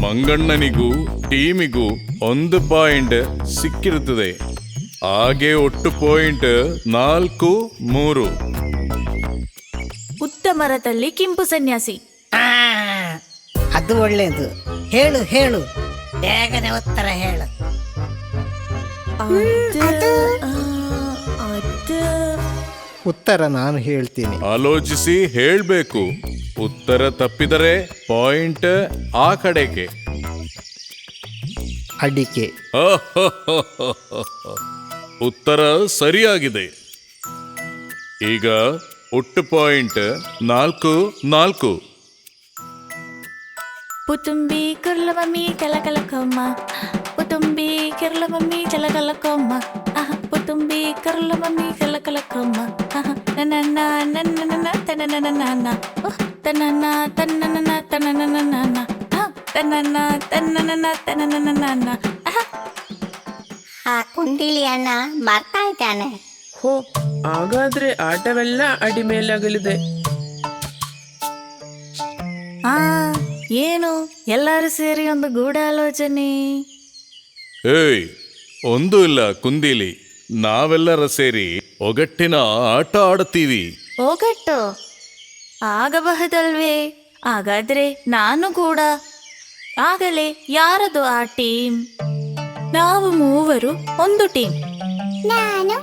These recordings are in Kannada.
ಮಂಗಣ್ಣನಿಗೂ ಟೀಮಿಗೂ 1 ಪಾಯಿಂಟ್ ಸಿಕ್ಕಿರುತ್ತದೆ. ಹಾಗೆ ಒಟ್ಟು ಪಾಯಿಂಟ್ 4-3. ಉತ್ತಮರದಲ್ಲಿ ಕೆಂಪು ಸನ್ಯಾಸಿ. ಅದು ಒಳ್ಳೇದು. ಹೇಳು ಹೇಳು, ಬೇಗನೆ ಉತ್ತರ ಹೇಳು. ಉತ್ತರ ನಾನು ಹೇಳ್ತೀನಿ. ಆಲೋಚಿಸಿ ಹೇಳ್ಬೇಕು. ಉತ್ತರ ತಪ್ಪಿದರೆ ಪಾಯಿಂಟ್ ಆ ಕಡೆಗೆ. ಅಡಿಕೆ. ಉತ್ತರ ಸರಿಯಾಗಿದೆ. ಈಗ ಒಟ್ಟು ಪಾಯಿಂಟ್ 4-4. ಪುತುಂಬಿ ಕುರ್ಲಮಮ್ಮಿ ಕಲಕಲಕಮ್ಮ, ಪುತುಂಬಿ ಕಿರ್ಲಮಮ್ಮಿ ಚಲಕಲಕಮ್ಮ, ಪುತುಂಬಿ ಕರ್ಲಮಮ್ಮಿ ಕಲಕಲಕಮ್ಮ, ನನ್ನ ನನ್ನ ತನನನ ತನನ ತನ್ನನ ತನನನ ತನ್ನನ ತನ್ನನ ತನನನ. ಆ ಕುಂಡಿಲಿ ಅಣ್ಣ ಬರ್ತಾ ಇದ್ದಾನೆ. ಹೋ, ಹಾಗಾದ್ರೆ ಆಟವೆಲ್ಲ ಅಡಿ ಮೇಲಾಗಲಿದೆ. ಏನು ಎಲ್ಲರೂ ಸೇರಿ ಒಂದು ಗೂಢಾಲೋಚನೆ? ಏಯ್, ಒಂದು ಇಲ್ಲ ಕುಂದಿಲಿ. ನಾವೆಲ್ಲರ ಸೇರಿ ಒಗಟ್ಟಿನ ಆಟ ಆಡುತ್ತೀವಿ. ಒಗಟ್ಟು ಆಗಬಹುದಲ್ವೇ? ಹಾಗಾದ್ರೆ ನಾನು ಕೂಡ. ಆಗಲೇ ಯಾರದು ಆ ಟೀಮ್? ನಾವು ಮೂವರು ಒಂದು ಟೀಮ್. ನಾನು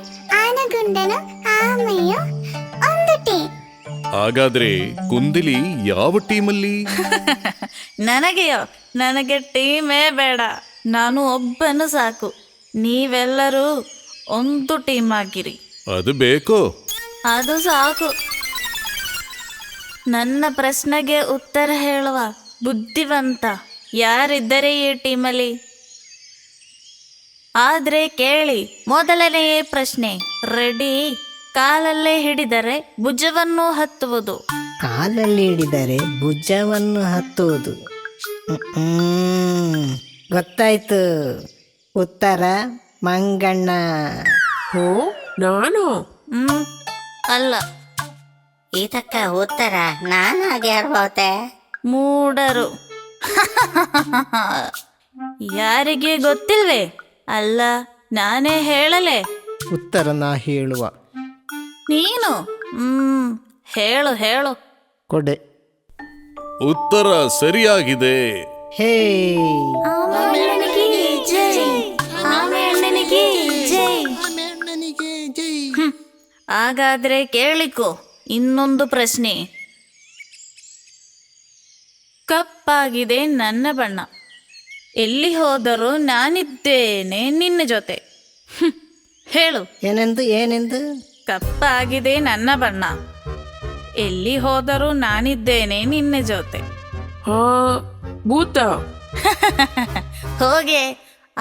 ಆನಗುಂಡನು ಆಮೆಯು ಒಂದು ಟೀಮ್. ಹಾಗಾದ್ರೆ ಕುಂದಿಲಿ ಯಾವ ಟೀಮಲ್ಲಿ? ನನಗೆ ಟೀಮೇ ಬೇಡ. ನಾನು ಒಬ್ಬನು ಸಾಕು. ನೀವೆಲ್ಲರೂ ಒಂದು ಟೀಮ್ ಆಗಿರಿ. ಅದು ಬೇಕೋ? ಅದು ಸಾಕು. ನನ್ನ ಪ್ರಶ್ನೆಗೆ ಉತ್ತರ ಹೇಳುವ ಬುದ್ಧಿವಂತ ಯಾರಿದ್ದರೆ ಈ ಟೀಮಲ್ಲಿ? ಆದ್ರೆ ಕೇಳಿ, ಮೊದಲನೆಯ ಪ್ರಶ್ನೆ ರೆಡಿ. ಕಾಲಲ್ಲೇ ಹಿಡಿದರೆ ಭುಜವನ್ನು ಹತ್ತುವುದು. ಕಾಲಲ್ಲಿ ಹಿಡಿದರೆ ಭುಜವನ್ನು ಹತ್ತುವುದು. ಗೊತ್ತಾಯ್ತು. ಉತ್ತರ ಮಂಗಣ್ಣ. ಹೋ, ನಾನು ಅಲ್ಲ. ಇದಕ್ಕ ಉತ್ತರ ನಾನಾಗಿ ಹೇಳ್ಬೋದೆ. ಮೂಡರು. ಯಾರಿಗೆ ಗೊತ್ತಿಲ್ವೇ? ಅಲ್ಲ, ನಾನೇ ಹೇಳಲೆ. ಉತ್ತರ ನಾ ಹೇಳುವ. ನೀನು ಹೇಳು ಹೇಳು. ಕೊಡೆ. ಉತ್ತರ ಸರಿಯಾಗಿದೆ. ಹೇ, ಹಾಗಾದ್ರೆ ಕೇಳಿಕೋ ಇನ್ನೊಂದು ಪ್ರಶ್ನೆ. ಕಪ್ಪಾಗಿದೆ ನನ್ನ ಬಣ್ಣ, ಎಲ್ಲಿ ಹೋದರೂ ನಾನಿದ್ದೇನೆ ನಿನ್ನ ಜೊತೆ. ಹೇಳು. ಏನೆಂದು? ಕಪ್ಪಾಗಿದೆ ನನ್ನ ಬಣ್ಣ, ಎಲ್ಲಿ ಹೋದರೂ ನಾನಿದ್ದೇನೆ ನಿನ್ನ ಜೊತೆ. ಹಾ, ಭೂತ. ಹೋಗೆ,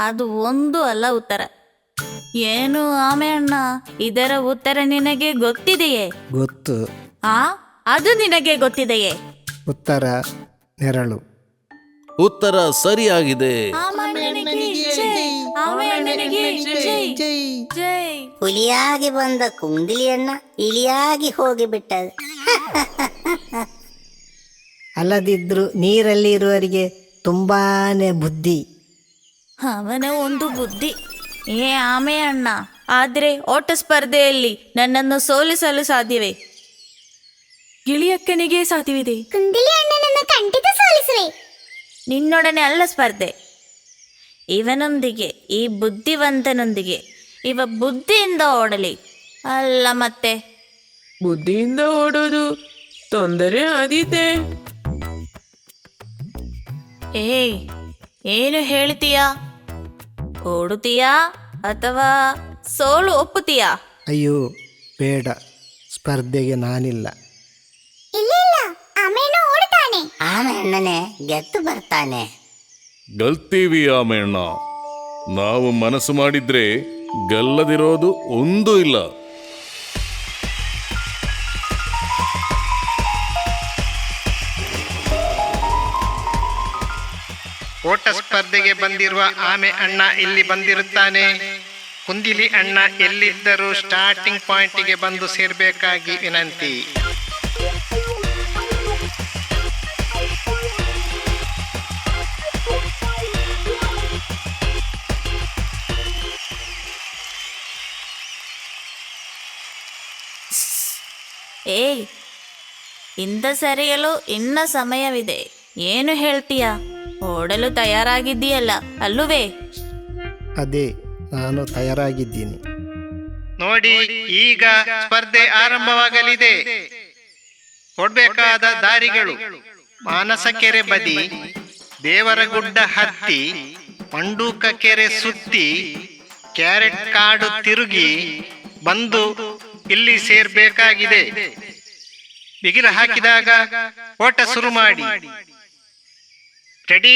ಅದು ಒಂದು ಅಲ್ಲ ಉತ್ತರ. ಏನು ಆಮೆ ಅಣ್ಣ, ಇದರ ಉತ್ತರ ನಿನಗೆ ಗೊತ್ತಿದೆಯೇ? ಗೊತ್ತು. ಅದು ನಿನಗೆ ಗೊತ್ತಿದೆಯೇ? ಉತ್ತರ ನೆರಳು. ಉತ್ತರ ಸರಿಯಾಗಿದೆ. ಹುಲಿಯಾಗಿ ಬಂದ ಕುಂದಿಲಿಯನ್ನ ಇಲಿಯಾಗಿ ಹೋಗಿಬಿಟ್ಟದು. ಅಲ್ಲದಿದ್ರು ನೀರಲ್ಲಿ ಇರುವವರಿಗೆ ತುಂಬಾನೇ ಬುದ್ಧಿ. ಅವನ ಒಂದು ಬುದ್ಧಿ. ಏ ಆಮೆ ಅಣ್ಣ, ಆದ್ರೆ ಓಟ ಸ್ಪರ್ಧೆಯಲ್ಲಿ ನನ್ನನ್ನು ಸೋಲಿಸಲು ಸಾಧ್ಯವೇ? ಗಿಳಿಯಕ್ಕನಿಗೆ ಸಾಧ್ಯವಿದೆ. ಕುಂದಿಲಿ ಅಣ್ಣನನ್ನು ಖಂಡಿತ ಸೋಲಿಸುವೆ. ನಿನ್ನೊಡನೆ ಅಲ್ಲ ಸ್ಪರ್ಧೆ, ಇವನೊಂದಿಗೆ, ಈ ಬುದ್ಧಿವಂತನೊಂದಿಗೆ. ಇವ ಬುದ್ಧಿಯಿಂದ ಓಡಲಿ. ಅಲ್ಲ ಮತ್ತೆ ಬುದ್ಧಿಯಿಂದ ಓಡೋದು ತೊಂದರೆ ಆದೀತೆ. ಏನು ಹೇಳ್ತೀಯಾ? ಓಡುತ್ತೀಯಾ ಅಥವಾ ಸೋಲು ಒಪ್ಪುತ್ತೀಯಾ? ಅಯ್ಯೋ ಬೇಡ, ಸ್ಪರ್ಧೆಗೆ ನಾನಿಲ್ಲ. ಇಲ್ಲ, ಆಮೇನು ಓಡ್ತಾನೆ. ಆಮೆ ಅಣ್ಣನೇ ಗೆದ್ದು ಬರ್ತಾನೆ. ಗೆಲ್ತೀವಿ ಆಮೇಣ್ಣ. ನಾವು ಮನಸ್ಸು ಮಾಡಿದ್ರೆ ಗೆಲ್ಲದಿರೋದು ಒಂದೂ ಇಲ್ಲ. ಓಟ ಸ್ಪರ್ಧೆಗೆ ಬಂದಿರುವ ಆಮೆ ಅಣ್ಣ ಇಲ್ಲಿ ಬಂದಿರುತ್ತಾನೆ. ಕುಂದಿಲಿ ಅಣ್ಣ ಎಲ್ಲಿದ್ದರೂ ಸ್ಟಾರ್ಟಿಂಗ್ ಪಾಯಿಂಟಿಗೆ ಬಂದು ಸೇರಬೇಕಾಗಿ ವಿನಂತಿ. ಏಯ್, ಇಂದ ಸರಿಯಲು ಇನ್ನ ಸಮಯವಿದೆ. ಏನು ಹೇಳ್ತೀಯ? ಓಡಲು ತಯಾರಾಗಿದ್ದೀಯಲ್ಲ ಅಲ್ಲುವೇ? ಅದೇ, ನಾನು ತಯಾರಾಗಿದ್ದೀನಿ. ನೋಡಿ, ಈಗ ಸ್ಪರ್ಧೆ ಆರಂಭವಾಗಲಿದೆ. ಕೊಡ್ಬೇಕಾದ ದಾರಿಗಳು: ಮಾನಸ ಕೆರೆ ಬದಿ, ದೇವರಗುಡ್ಡ ಹತ್ತಿ, ಮಂಡೂಕ ಕೆರೆ ಸುತ್ತಿ, ಕ್ಯಾರೆಟ್ ಕಾಡು ತಿರುಗಿ ಬಂದು ಇಲ್ಲಿ ಸೇರ್ಬೇಕಾಗಿದೆ. ಬಿಗಿಲು ಹಾಕಿದಾಗ ಓಟ ಶುರು ಮಾಡಿ. ರೆಡಿ?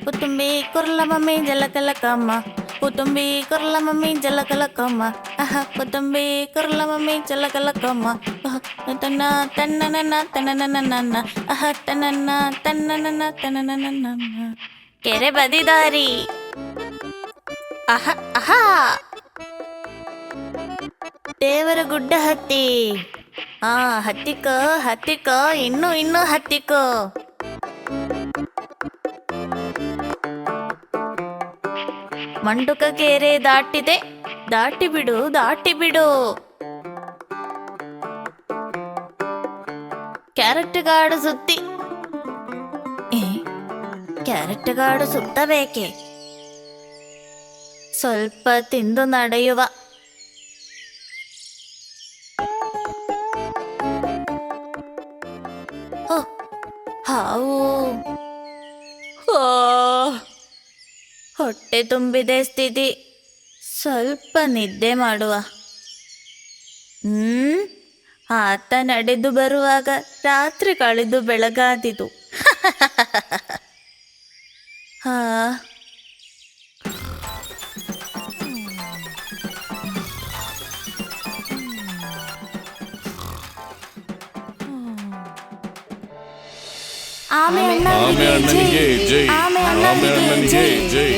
ಕುತುಂಬಿ ಕುರ್ಲ ಮಮ್ಮಿ ಜಲಕಲಕಮ್ಮ, ಕುತುಂಬಿ ಕುರ್ಲ ಮಮ್ಮಿ ಜಲಕಲಕಮ್ಮ, ಕುತುಂಬಿ ಕುರ್ಲ ಮಮ್ಮಿ ಜಲಕಲಕಮ್ಮ, ತನ್ನ ತನ್ನನ ತನ್ನನ ತನ್ನನ ತನ್ನನ ತನ್ನನ. ಕೆರೆ ಬದಿದಾರಿ. ದೇವರ ಗುಡ್ಡ ಹತ್ತಿ. ಹತ್ತಿಕೋ ಹತ್ತಿಕೋ, ಇನ್ನು ಹತ್ತಿಕೋ. ಮಂಡುಕ ಕೆರೆ ದಾಟಿದೆ, ದಾಟಿ ಬಿಡು. ಕ್ಯಾರೆಟ್ ಗಾಡು ಸುತ್ತಿ. ಕ್ಯಾರೆಟ್ ಗಾಡು ಸುತ್ತಬೇಕೆ? ಸ್ವಲ್ಪ ತಿಂದು ನಡೆಯುವ. ಹಾವು. ಹೊಟ್ಟೆ ತುಂಬಿದೆ ಸ್ಥಿತಿ. ಸ್ವಲ್ಪ ನಿದ್ದೆ ಮಾಡುವ. ಆತ ನಡೆದು ಬರುವಾಗ ರಾತ್ರಿ ಕಳೆದು ಬೆಳಗಾದಿತು. ಆಮೆ ಅಣ್ಣನಿಗೆ ಜೈ, ಆಮೆ ಅಣ್ಣನಿಗೆ ಜೈ,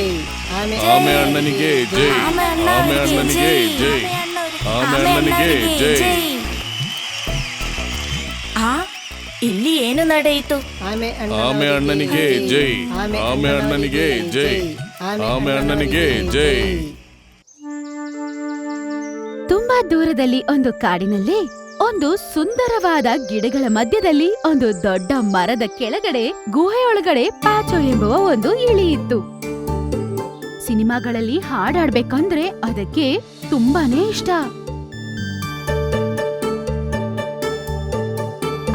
ಆಮೆ ಅಣ್ಣನಿಗೆ ಜೈ, ಆಮೆ ಅಣ್ಣನಿಗೆ ಜೈ, ಆಮೆ ಅಣ್ಣನಿಗೆ ಜೈ. ಇಲ್ಲಿ ಏನು ನಡೆಯಿತು? ಆಮೆ ಆಮೆ ಅಣ್ಣನಿಗೆ ಜೈ, ಆಮೆ ಅಣ್ಣನಿಗೆ ಜೈ, ಆಮೆ ಅಣ್ಣನಿಗೆ ಜೈ. ತುಂಬಾ ದೂರದಲ್ಲಿ ಒಂದು ಕಾಡಿನಲ್ಲಿ ಒಂದು ಸುಂದರವಾದ ಗಿಡಗಳ ಮಧ್ಯದಲ್ಲಿ ಒಂದು ದೊಡ್ಡ ಮರದ ಕೆಳಗಡೆ ಗುಹೆಯೊಳಗಡೆ ಪ್ಯಾಚೋ ಎಂಬುವ ಒಂದು ಇಲಿ ಇತ್ತು. ಸಿನಿಮಾಗಳಲ್ಲಿ ಹಾಡಾಡ್ಬೇಕಂದ್ರೆ ಅದಕ್ಕೆ ತುಂಬಾನೇ ಇಷ್ಟ.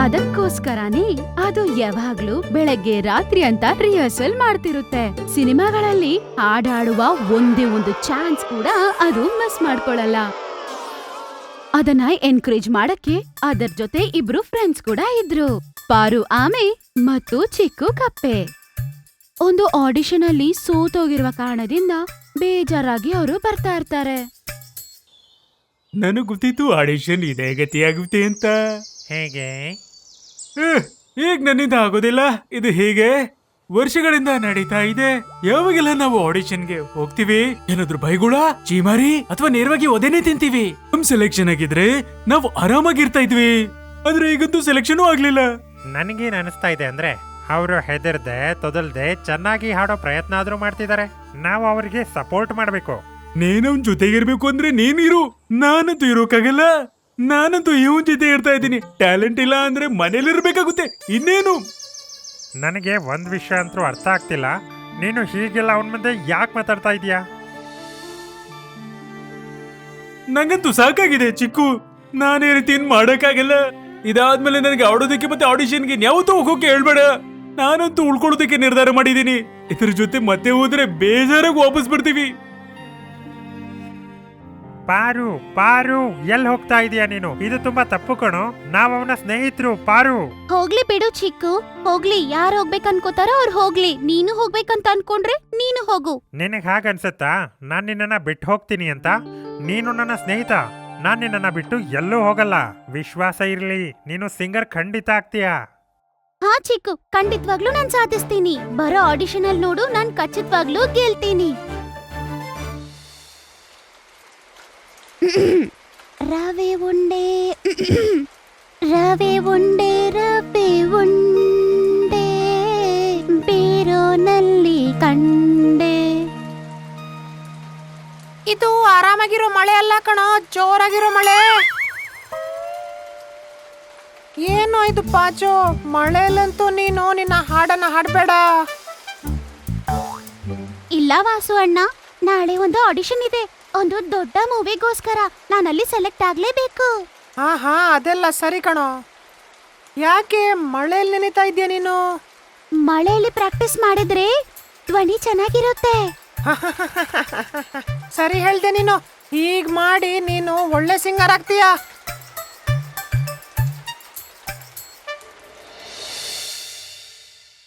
ಅದಕ್ಕೋಸ್ಕರನೇ ಅದು ಯಾವಾಗ್ಲೂ ಬೆಳಗ್ಗೆ ರಾತ್ರಿ ಅಂತ ರಿಹರ್ಸಲ್ ಮಾಡ್ತಿರುತ್ತೆ. ಸಿನಿಮಾಗಳಲ್ಲಿ ಹಾಡಾಡುವ ಒಂದೇ ಒಂದು ಚಾನ್ಸ್ ಕೂಡ ಅದು ಮಿಸ್ ಮಾಡ್ಕೊಳಲ್ಲ. ಅದನ್ನ ಎನ್ಕರೇಜ್ ಮಾಡಕ್ಕೆ ಅದರ ಜೊತೆ ಇಬ್ರು ಫ್ರೆಂಡ್ಸ್ ಕೂಡ ಇದ್ರು, ಪಾರು ಆಮೆ ಮತ್ತು ಚಿಕ್ಕು ಕಪ್ಪೆ. ಒಂದು ಆಡಿಷನ್ ಅಲ್ಲಿ ಸೋತೋಗಿರುವ ಕಾರಣದಿಂದ ಬೇಜಾರಾಗಿ ಅವರು ಬರ್ತಾ ಇರ್ತಾರೆ. ನನಗೆ ಗೊತ್ತಿತ್ತು ಆಡಿಷನ್ ಇದೇ ಗತಿಯಾಗುತ್ತೆ ಅಂತ. ಹೇಗೆ? ಈಗ ನನ್ನಿಂದ ಆಗೋದಿಲ್ಲ. ಇದು ಹೀಗೆ ವರ್ಷಗಳಿಂದ ನಡೀತಾ ಇದೆ. ಯಾವಾಗೆಲ್ಲ ನಾವು ಆಡಿಷನ್ಗೆ ಹೋಗ್ತೀವಿ, ಏನಾದ್ರು ಬೈಗುಳ, ಚೀಮಾರಿ ಅಥವಾ ನೇರವಾಗಿ ಒದೇನೆ ತಿಂತೀವಿ. ನಮ್ ಸೆಲೆಕ್ಷನ್ ಆಗಿದ್ರೆ ನಾವು ಆರಾಮಾಗಿರ್ತಾ ಇದ್ವಿ. ಆದ್ರೆ ಈಗಂತೂ ಸೆಲೆಕ್ಷನ್ ಆಗ್ಲಿಲ್ಲ. ನನಗೇನ್ ಅನಿಸ್ತಾ ಇದೆ ಅಂದ್ರೆ, ಅವರು ಹೆದರ್ದೆ ತೊದಲ್ದೆ ಚೆನ್ನಾಗಿ ಹಾಡೋ ಪ್ರಯತ್ನ ಆದ್ರೂ ಮಾಡ್ತಿದ್ದಾರೆ. ನಾವು ಅವರಿಗೆ ಸಪೋರ್ಟ್ ಮಾಡ್ಬೇಕು. ನೀನವನ್ ಜೊತೆಗಿರ್ಬೇಕು ಅಂದ್ರೆ ನೀನಿರು, ನಾನಂತೂ ಇರೋಕ್ಕಾಗಲ್ಲ. ನಾನಂತೂ ಇವನ್ ಜೊತೆ ಇರ್ತಾ ಇದ್ದೀನಿ. ಟ್ಯಾಲೆಂಟ್ ಇಲ್ಲ ಅಂದ್ರೆ ಮನೇಲಿರ್ಬೇಕಾಗುತ್ತೆ, ಇನ್ನೇನು. ನನಗೆ ಒಂದ್ ವಿಷಯ ಅಂತೂ ಅರ್ಥ ಆಗ್ತಿಲ್ಲ, ನೀನು ಹೀಗೆಲ್ಲ ಅವನ ಮುಂದೆ ಯಾಕೆ ಮಾತಾಡ್ತಾ ಇದೀಯಾ? ನಂಗಂತೂ ಸಾಕಾಗಿದೆ ಚಿಕ್ಕು, ನಾನೇ ರೀತಿ ಮಾಡಕ್ಕಾಗಲ್ಲ. ಇದಾದ್ಮೇಲೆ ನನಗೆ ಆಡೋದಕ್ಕೆ ಮತ್ತೆ ಆಡಿಷನ್ಗೆ ಯಾವತ್ತೂ ಹೋಗೋಕೆ ಹೇಳ್ಬೇಡ. ನಾನಂತೂ ಉಳ್ಕೊಳ್ಳೋದಕ್ಕೆ ನಿರ್ಧಾರ ಮಾಡಿದ್ದೀನಿ. ಇದ್ರ ಜೊತೆ ಮತ್ತೆ ಹೋದ್ರೆ ಬೇಜಾರಾಗಿ ವಾಪಸ್ ಬರ್ತೀವಿ. ಪಾರು ಪಾರು, ಎಲ್ಲಿ ಹೋಗ್ತಾ ಇದೀಯಾ ನೀನು? ಇದು ತುಂಬಾ ತಪ್ಪು ಕಣೋ. ನಾವ್ ಅವನ ಸ್ನೇಹಿತರು ಪಾರು. ಹೋಗ್ಲಿ ಬಿಡು ಚಿಕ್ಕು, ಹೋಗ್ಲಿ. ಯಾರು ಹೋಗ್ಬೇಕು ಅನ್ಕೋತಾರೋ ಅವ್ರು ಹೋಗ್ಲಿ. ನೀನು ಹೋಗ್ಬೇಕಂತ ಅನ್ಕೊಂಡ್ರೆ ನೀನು ಹೋಗು. ನಿನಗ್ ಹಾಗ ಅನ್ಸತ್ತಾ ನಾನ್ ನಿನ್ನ ಬಿಟ್ಟು ಹೋಗ್ತೀನಿ ಅಂತ? ನೀನು ನನ್ನ ಸ್ನೇಹಿತ, ನಾನ್ ನಿನ್ನ ಬಿಟ್ಟು ಎಲ್ಲೂ ಹೋಗಲ್ಲ. ವಿಶ್ವಾಸ ಇರ್ಲಿ, ನೀನು ಸಿಂಗರ್ ಖಂಡಿತ ಆಗ್ತೀಯಾ. ಹಾ ಚಿಕ್ಕು, ಖಂಡಿತವಾಗ್ಲೂ ನಾನ್ ಸಾಧಿಸ್ತೀನಿ. ಬರೋ ಆಡಿಷನ್ ಅಲ್ಲಿ ನೋಡು, ನಾನ್ ಖಚಿತವಾಗ್ಲೂ ಗೆಲ್ತೀನಿ. ರವೆ ಉಂಡೆ ರವೆ ಉಂಡೆ ರವೆ ಉಂಡೆ ಬೇರೋನಲ್ಲಿ ಕಂಡೆ ಇದು ಆರಾಮಾಗಿರೋ ಮಳೆ ಅಲ್ಲ ಕಣೋ, ಜೋರಾಗಿರೋ ಮಳೆ. ಏನು ಇದು ಪಾಚು, ಮಳೆಯಲ್ಲಂತೂ ನೀನು ನಿನ್ನ ಹಾಡನ್ನ ಹಾಡ್ಬೇಡ. ಇಲ್ಲ ವಾಸು ಅಣ್ಣ, ನಾಳೆ ಒಂದು ಆಡಿಷನ್ ಇದೆ, ಒಂದು ದೊಡ್ಡ ಮೂವಿಗೋಸ್ಕರ ನಾನಲ್ಲಿ ಸೆಲೆಕ್ಟ್ ಆಗ್ಲೇಬೇಕು. ಹಾ ಅದೆಲ್ಲ ಸರಿ ಕಣೋ. ಯಾಕೆ ಮಳೆಯಲ್ಲಿ ನೆನೆತಾ ಇದೆಯಾ ನೀನು? ಮಳೆಯಲ್ಲಿ ಪ್ರಾಕ್ಟೀಸ್ ಮಾಡಿದ್ರೆ ಧ್ವನಿ ಚೆನ್ನಾಗಿರುತ್ತೆ. ಸರಿ ಹೇಳ್ದೆ ನೀನು. ಹೀಗ್ ಮಾಡಿ ನೀನು ಒಳ್ಳೆ ಸಿಂಗರ್ ಆಗ್ತೀಯಾ.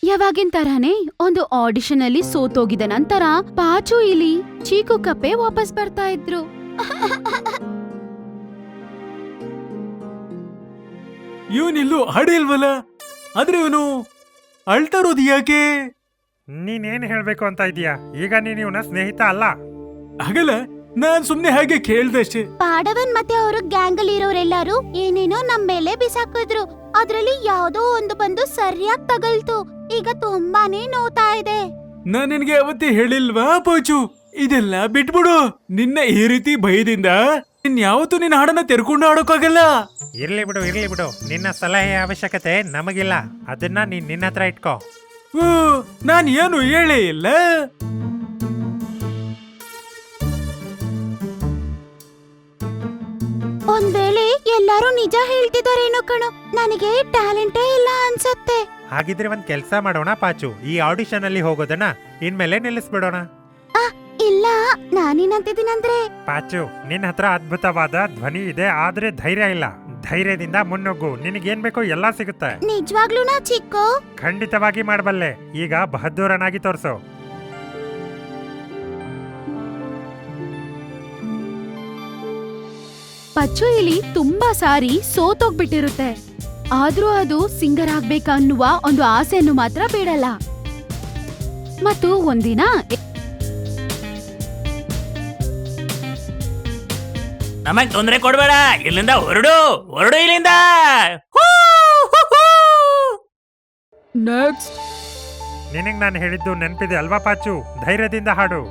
ಯಾವಾಗಿನ ತರಾನೇ ಒಂದು ಆಡಿಷನ್ ಅಲ್ಲಿ ಸೋತೋಗಿದ ನಂತರ ಪಾಚು ಇಲಿ ಚೀಕು ಕಪ್ಪೆ ವಾಪಸ್ ಬರ್ತಾ ಇದ್ರು. ಇವನಿಲ್ಲೂ ಹಾಡಿಲ್ವಲ್ಲ, ಆದ್ರೆ ಇವನು ಅಳ್ತಾ ಇರೋದು ಯಾಕೆ? ನೀನೇನ್ ಹೇಳ್ಬೇಕು ಅಂತ ಇದೀಯಾ? ಈಗ ನೀನ್ ಇವನ ಸ್ನೇಹಿತ ಅಲ್ಲ. ಹಾಗಲ್ಲ, ನಾನ್ ಸುಮ್ನೆ ಹಾಗೆ ಕೇಳ್ದೆ ಅಷ್ಟೇ. ಪಾಡವನ್ ಮತ್ತೆ ಅವರು ಗ್ಯಾಂಗ್ ಅಲ್ಲಿ ಇರೋರೆಲ್ಲಾರು ಏನೇನೋ ನಮ್ ಮೇಲೆ ಬಿಸಾಕಿದ್ರು. ಅದ್ರಲ್ಲಿ ಯಾವ್ದೋ ಒಂದು ಬಂದು ಸರಿಯಾಗಿ ತಗಲ್ತು. ಈಗ ತುಂಬಾನೇ ನೋತಾ ಇದೆ. ನಾನ್ ನಿನ್ಗೆ ಅವತ್ತೇ ಹೇಳಿಲ್ವಾ ಪಾಚು, ಇದೆಲ್ಲ ಬಿಟ್ಬಿಡು. ನಿನ್ನ ಈ ರೀತಿ ಭಯದಿಂದ ಇನ್ಯಾವತ್ತೂ ನಿನ್ನ ಹಾಡನ್ನ ತೆರ್ಕೊಂಡು ಆಡೋಕ್ಕಾಗಲ್ಲ. ಇರ್ಲಿ ಬಿಡು. ನಿನ್ನ ಸಲಹೆ ಅವಶ್ಯಕತೆ ನಮಗಿಲ್ಲ. ಅದನ್ನ ನೀನ್ ನಿನ್ನ ಹತ್ರ ಇಟ್ಕೋ. ಓ, ನಾನ್ ಏನು ಹೇಳೇ ಇಲ್ಲ. ಒಂದ್ ವೇಳೆ ಎಲ್ಲಾರು ನಿಜ ಹೇಳ್ತಿದಾರೇನೋ ಕಣೋ, ನನಗೆ ಟ್ಯಾಲೆಂಟೇ ಇಲ್ಲ ಅನ್ಸತ್ತೆ. ಹಾಗಿದ್ರೆ ಒಂದ್ ಕೆಲ್ಸ ಮಾಡೋಣ ಪಾಚು, ಈ ಆಡಿಷನ್ ಅಲ್ಲಿ ಹೋಗೋದನ್ನ ಇನ್ಮೇಲೆ ನಿಲ್ಲಿಸ್ಬಿಡೋಣ. ಇಲ್ಲ, ನಾನೇನಂತಿದ್ದೀನಂದ್ರೆ ಪಾಚು, ನಿನ್ನ ಹತ್ರ ಅದ್ಭುತವಾದ ಧ್ವನಿ ಇದೆ, ಆದ್ರೆ ಧೈರ್ಯ ಇಲ್ಲ. ಧೈರ್ಯದಿಂದ ಮುನ್ನುಗ್ಗು, ನಿನಗೇನ್ ಬೇಕೋ ಎಲ್ಲಾ ಸಿಗುತ್ತೆ. ನಿಜವಾಗ್ಲೂನಾ ಚಿಕ್ಕು? ಖಂಡಿತವಾಗಿ ಮಾಡಬಲ್ಲೆ. ಈಗ ಬಹದ್ದೂರನಾಗಿ ತೋರ್ಸು. ಪಚ್ಚು ಇಲಿ ತುಂಬಾ ಸಾರಿ ಸೋತೋಗ್ಬಿಟ್ಟಿರುತ್ತೆ. ಆದ್ರೂ ಅದು ಸಿಂಗರ್ ಆಗ್ಬೇಕನ್ನುವ ಒಂದು ಆಸೆಯನ್ನು ಮಾತ್ರ ಬಿಡಲ್ಲ. ಮತ್ತು ಒಂದಿನ ನಮಗ್ ತೊಂದ್ರೆ ಕೊಡ್ಬೇಡ, ಇಲ್ಲಿಂದ ಹೊರಡು ಇಲ್ಲಿಂದ. ನೆಕ್ಸ್ಟ್. ನಿನಗ್ ನಾನು ಹೇಳಿದ್ದು ನೆನಪಿದೆ ಅಲ್ವಾ ಪಾಚು? ಧೈರ್ಯದಿಂದ ಹಾಡು.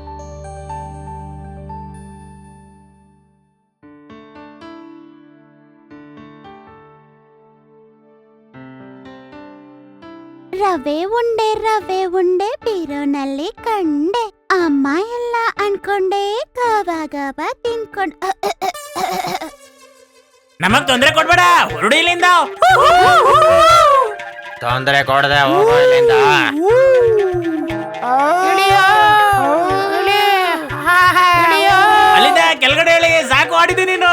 ರವೆ ಉಂಡೆ ಬೀರೋನಲ್ಲಿ ಕಂಡೆ, ಅಮ್ಮ ಎಲ್ಲ ಅನ್ಕೊಂಡೆ, ಗಬ ತಿನ್ಕೊಂಡ್. ನಮಗ್ ತೊಂದ್ರೆ ಕೊಡ್ಬೇಡ, ಹೊರಡು ಇಲ್ಲಿಂದ. ತೊಂದ್ರೆ ಕೊಡದೆ ಹೋಗೋ ಇಲ್ಲಿಂದ. ಅಲ್ಲಿಂದ ಕೆಳಗಡೆ ಹೇಳಿ, ಸಾಕು ಆಡಿದಿ ನೀನು.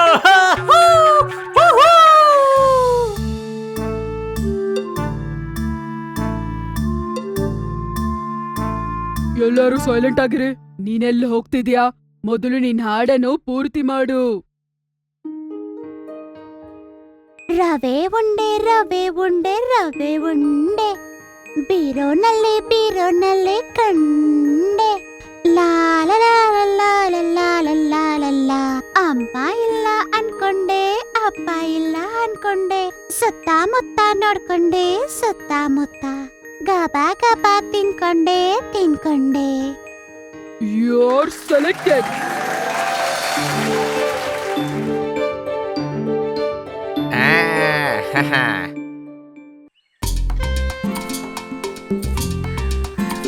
ಎಲ್ಲರೂ ಸೈಲೆಂಟ್ ಆಗಿರಿ. ನೀನೆಲ್ಲ ಹೋಗ್ತಿದ್ಯಾ? ಮೊದಲು ನಿನ್ ಹಾಡನ್ನು ಪೂರ್ತಿ ಮಾಡು. ರವೆ ಉಂಡೆ ಬೀರೋನಲ್ಲಿ ಕಂಡೆ, ಲಾಲ ಅಮ್ಮ ಇಲ್ಲ ಅನ್ಕೊಂಡೆ, ಅಪ್ಪ ಇಲ್ಲ ಅನ್ಕೊಂಡೆ, ಸುತ್ತಮುತ್ತ ನೋಡ್ಕೊಂಡೆ, ಸುತ್ತಮುತ್ತ ಗಬ ತಿನ್ಕೊಂಡೆ. You're selected.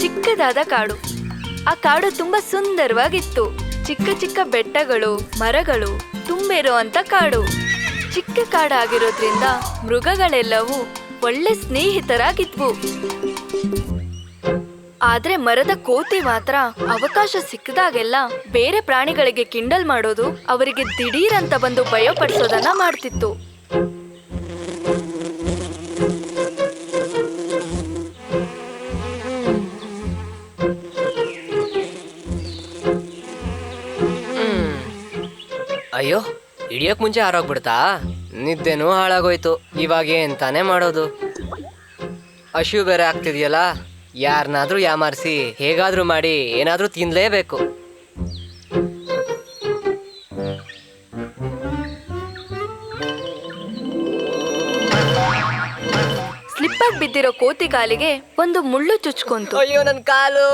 ಚಿಕ್ಕದಾದ ಕಾಡು. ಆ ಕಾಡು ತುಂಬಾ ಸುಂದರವಾಗಿತ್ತು. ಚಿಕ್ಕ ಚಿಕ್ಕ ಬೆಟ್ಟಗಳು, ಮರಗಳು ತುಂಬಿರುವಂತ ಕಾಡು. ಚಿಕ್ಕ ಕಾಡಾಗಿರೋದ್ರಿಂದ ಮೃಗಗಳೆಲ್ಲವೂ ಒಳ್ಳೆ ಸ್ನೇಹಿತರಾಗಿದ್ವು. ಆದ್ರೆ ಮರದ ಕೋತಿ ಮಾತ್ರ ಅವಕಾಶ ಸಿಕ್ಕದಾಗೆಲ್ಲ ಬೇರೆ ಪ್ರಾಣಿಗಳಿಗೆ ಕಿಂಡಲ್ ಮಾಡೋದು, ಅವರಿಗೆ ದಿಢೀರ್ ಅಂತ ಬಂದು ಭಯಪಡಿಸೋದನ್ನ ಮಾಡ್ತಿತ್ತು. ಅಯ್ಯೋ, ಹಿಡಿಯೋಕ್ ಮುಂಚೆ ಹಾರೋಗ್ಬಿಡ್ತಾ? ನಿದ್ದೆನೂ ಹಾಳಾಗೋಯ್ತು. ಇವಾಗ ಏನ್ ತಾನೇ ಮಾಡೋದು? ಹಶು ಬೇರೆ ಆಗ್ತಿದ್ಯಲ್ಲ, ಯಾರನ್ನಾದ್ರೂ ಯಾಮಾರಿಸಿ ಹೇಗಾದ್ರೂ ಮಾಡಿ ಏನಾದ್ರೂ ತಿನ್ಲೇಬೇಕು. ಸ್ಲಿಪ್ ಸ್ಲಿಪ್ಪಾಗಿ ಬಿದ್ದಿರೋ ಕೋತಿ ಕಾಲಿಗೆ ಒಂದು ಮುಳ್ಳು ಚುಚ್ಕೊಂತು. ಅಯ್ಯೋ ನನ್ ಕಾಲು,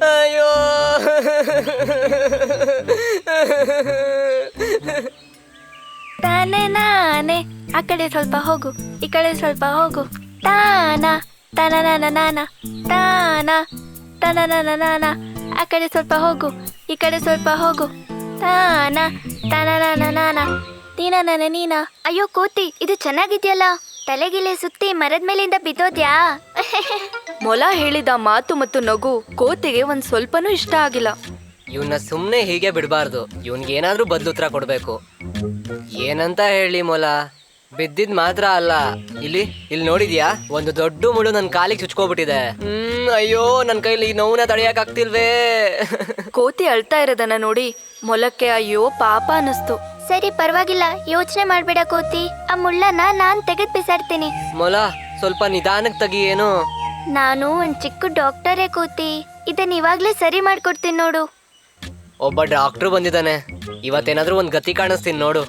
ಅಯ್ಯೋ. ತಾನೇ ನಾನೇ, ಆ ಕಡೆ ಸ್ವಲ್ಪ ಹೋಗು, ಈ ಕಡೆ ಸ್ವಲ್ಪ ಹೋಗು. ತಾನ ತನ ನಾನ ತಾನ ತನ ನಾನ, ಆ ಕಡೆ ಸ್ವಲ್ಪ ಹೋಗು, ಈ ಕಡೆ ಸ್ವಲ್ಪ ಹೋಗು. ತಾನ ತನ ನಾನ ನೀನ. ಅಯ್ಯೋ ಕೋತಿ, ಇದು ಚೆನ್ನಾಗಿದ್ಯಲ್ಲ. ತಲೆಗಿಲೆ ಸುತ್ತಿ ಮರದ ಮೇಲಿಂದ ಬಿದ್ದೋದ್ಯಾ? ಮೊಲ ಹೇಳಿದ ಮಾತು ಮತ್ತು ನಗು ಕೋತಿಗೆ ಒಂದ್ ಸ್ವಲ್ಪನೂ ಇಷ್ಟ ಆಗಿಲ್ಲ. ಇವನ್ನ ಸುಮ್ನೆ ಹೀಗೆ ಬಿಡಬಾರ್ದು, ಇವನ್ಗೆ ಏನಾದ್ರೂ ಬದ್ಲುತ್ತರ ಕೊಡ್ಬೇಕು. ಏನಂತ ಹೇಳಿ ಮೊಲ? ಬಿದ್ದಿದ್ ಮಾತ್ರ ಅಲ್ಲ, ಇಲ್ಲಿ ನೋಡಿದ್ಯಾ, ಒಂದು ದೊಡ್ಡ ಮುಳ್ಳು ನನ್ ಕಾಲಿಗೆ ಚುಚ್ಕೋಬಿಟ್ಟಿದೆ. ಅಯ್ಯೋ, ನನ್ ಕೈಲಿ ನೋವನ್ನ ತಡೆಯಕ್ ಆಗ್ತಿಲ್ವೇ. ಕೋತಿ ಅಳ್ತಾ ಇರೋದನ್ನ ನೋಡಿ ಮೊಲಕ್ಕೆ ಅಯ್ಯೋ ಪಾಪ ಅನಿಸ್ತು. ಸರಿ, ಪರವಾಗಿಲ್ಲ, ಯೋಚನೆ ಮಾಡ್ಬೇಡ ಕೋತಿ. ಆ ಮುಳ್ಳನ್ನ ನಾನ್ ತೆಗೆದ್ ಬಿಸಾಡ್ತೀನಿ. ಮೊಲ, ಸ್ವಲ್ಪ ನಿಧಾನಕ್ ತೆಗಿ. ಏನು? ನಾನು ಒಂದ್ ಚಿಕ್ಕ ಡಾಕ್ಟರೇ ಕೋತಿ, ಇದನ್ನ ಇವಾಗ್ಲೇ ಸರಿ ಮಾಡ್ಕೊಡ್ತೀನಿ ನೋಡು. ಒಬ್ಬ ಡಾಕ್ಟ್ರು ಬಂದಿದ್ದಾನೆ, ಇವತ್ತೇನಾದ್ರೂ ಒಂದ್ ಗತಿ ಕಾಣಿಸ್ತೀನಿ ನೋಡು.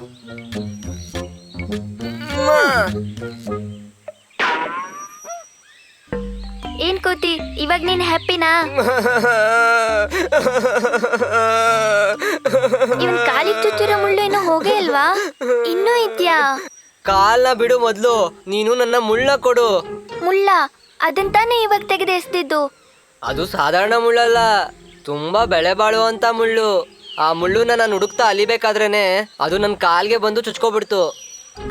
ಏನ್ ಕೋತಿ, ಇವಾಗ ನೀನ್ ಹ್ಯಾಪಿನಾ? ಇವನ್ ಕಾಲಿಗೆ ಚುಚ್ಚಿರೋ ಮುಳ್ಳು ಇನ್ನೂ ಹೋಗೇ ಅಲ್ವಾ? ಇನ್ನೂ ಇದ್ಯಾ? ಕಾಲ್ನ ಬಿಡು ಮೊದ್ಲು, ನೀನು ನನ್ನ ಮುಳ್ಳ ಕೊಡು. ಮುಳ್ಳ? ಅದಂತಾನೆ ಇವಾಗ ತೆಗೆದು ಎಸ್ದಿದ್ದು. ಅದು ಸಾಧಾರಣ ಮುಳ್ಳಲ್ಲ, ತುಂಬಾ ಬೆಳೆ ಬಾಳುವಂತ ಮುಳ್ಳು. ಆ ಮುಳ್ಳುನ ನಾನು ಹುಡುಕ್ತಾ ಅಲಿಬೇಕಾದ್ರೇನೆ ಅದು ನನ್ನ ಕಾಲ್ಗೆ ಬಂದು ಚುಚ್ಕೊಬಿಡ್ತು.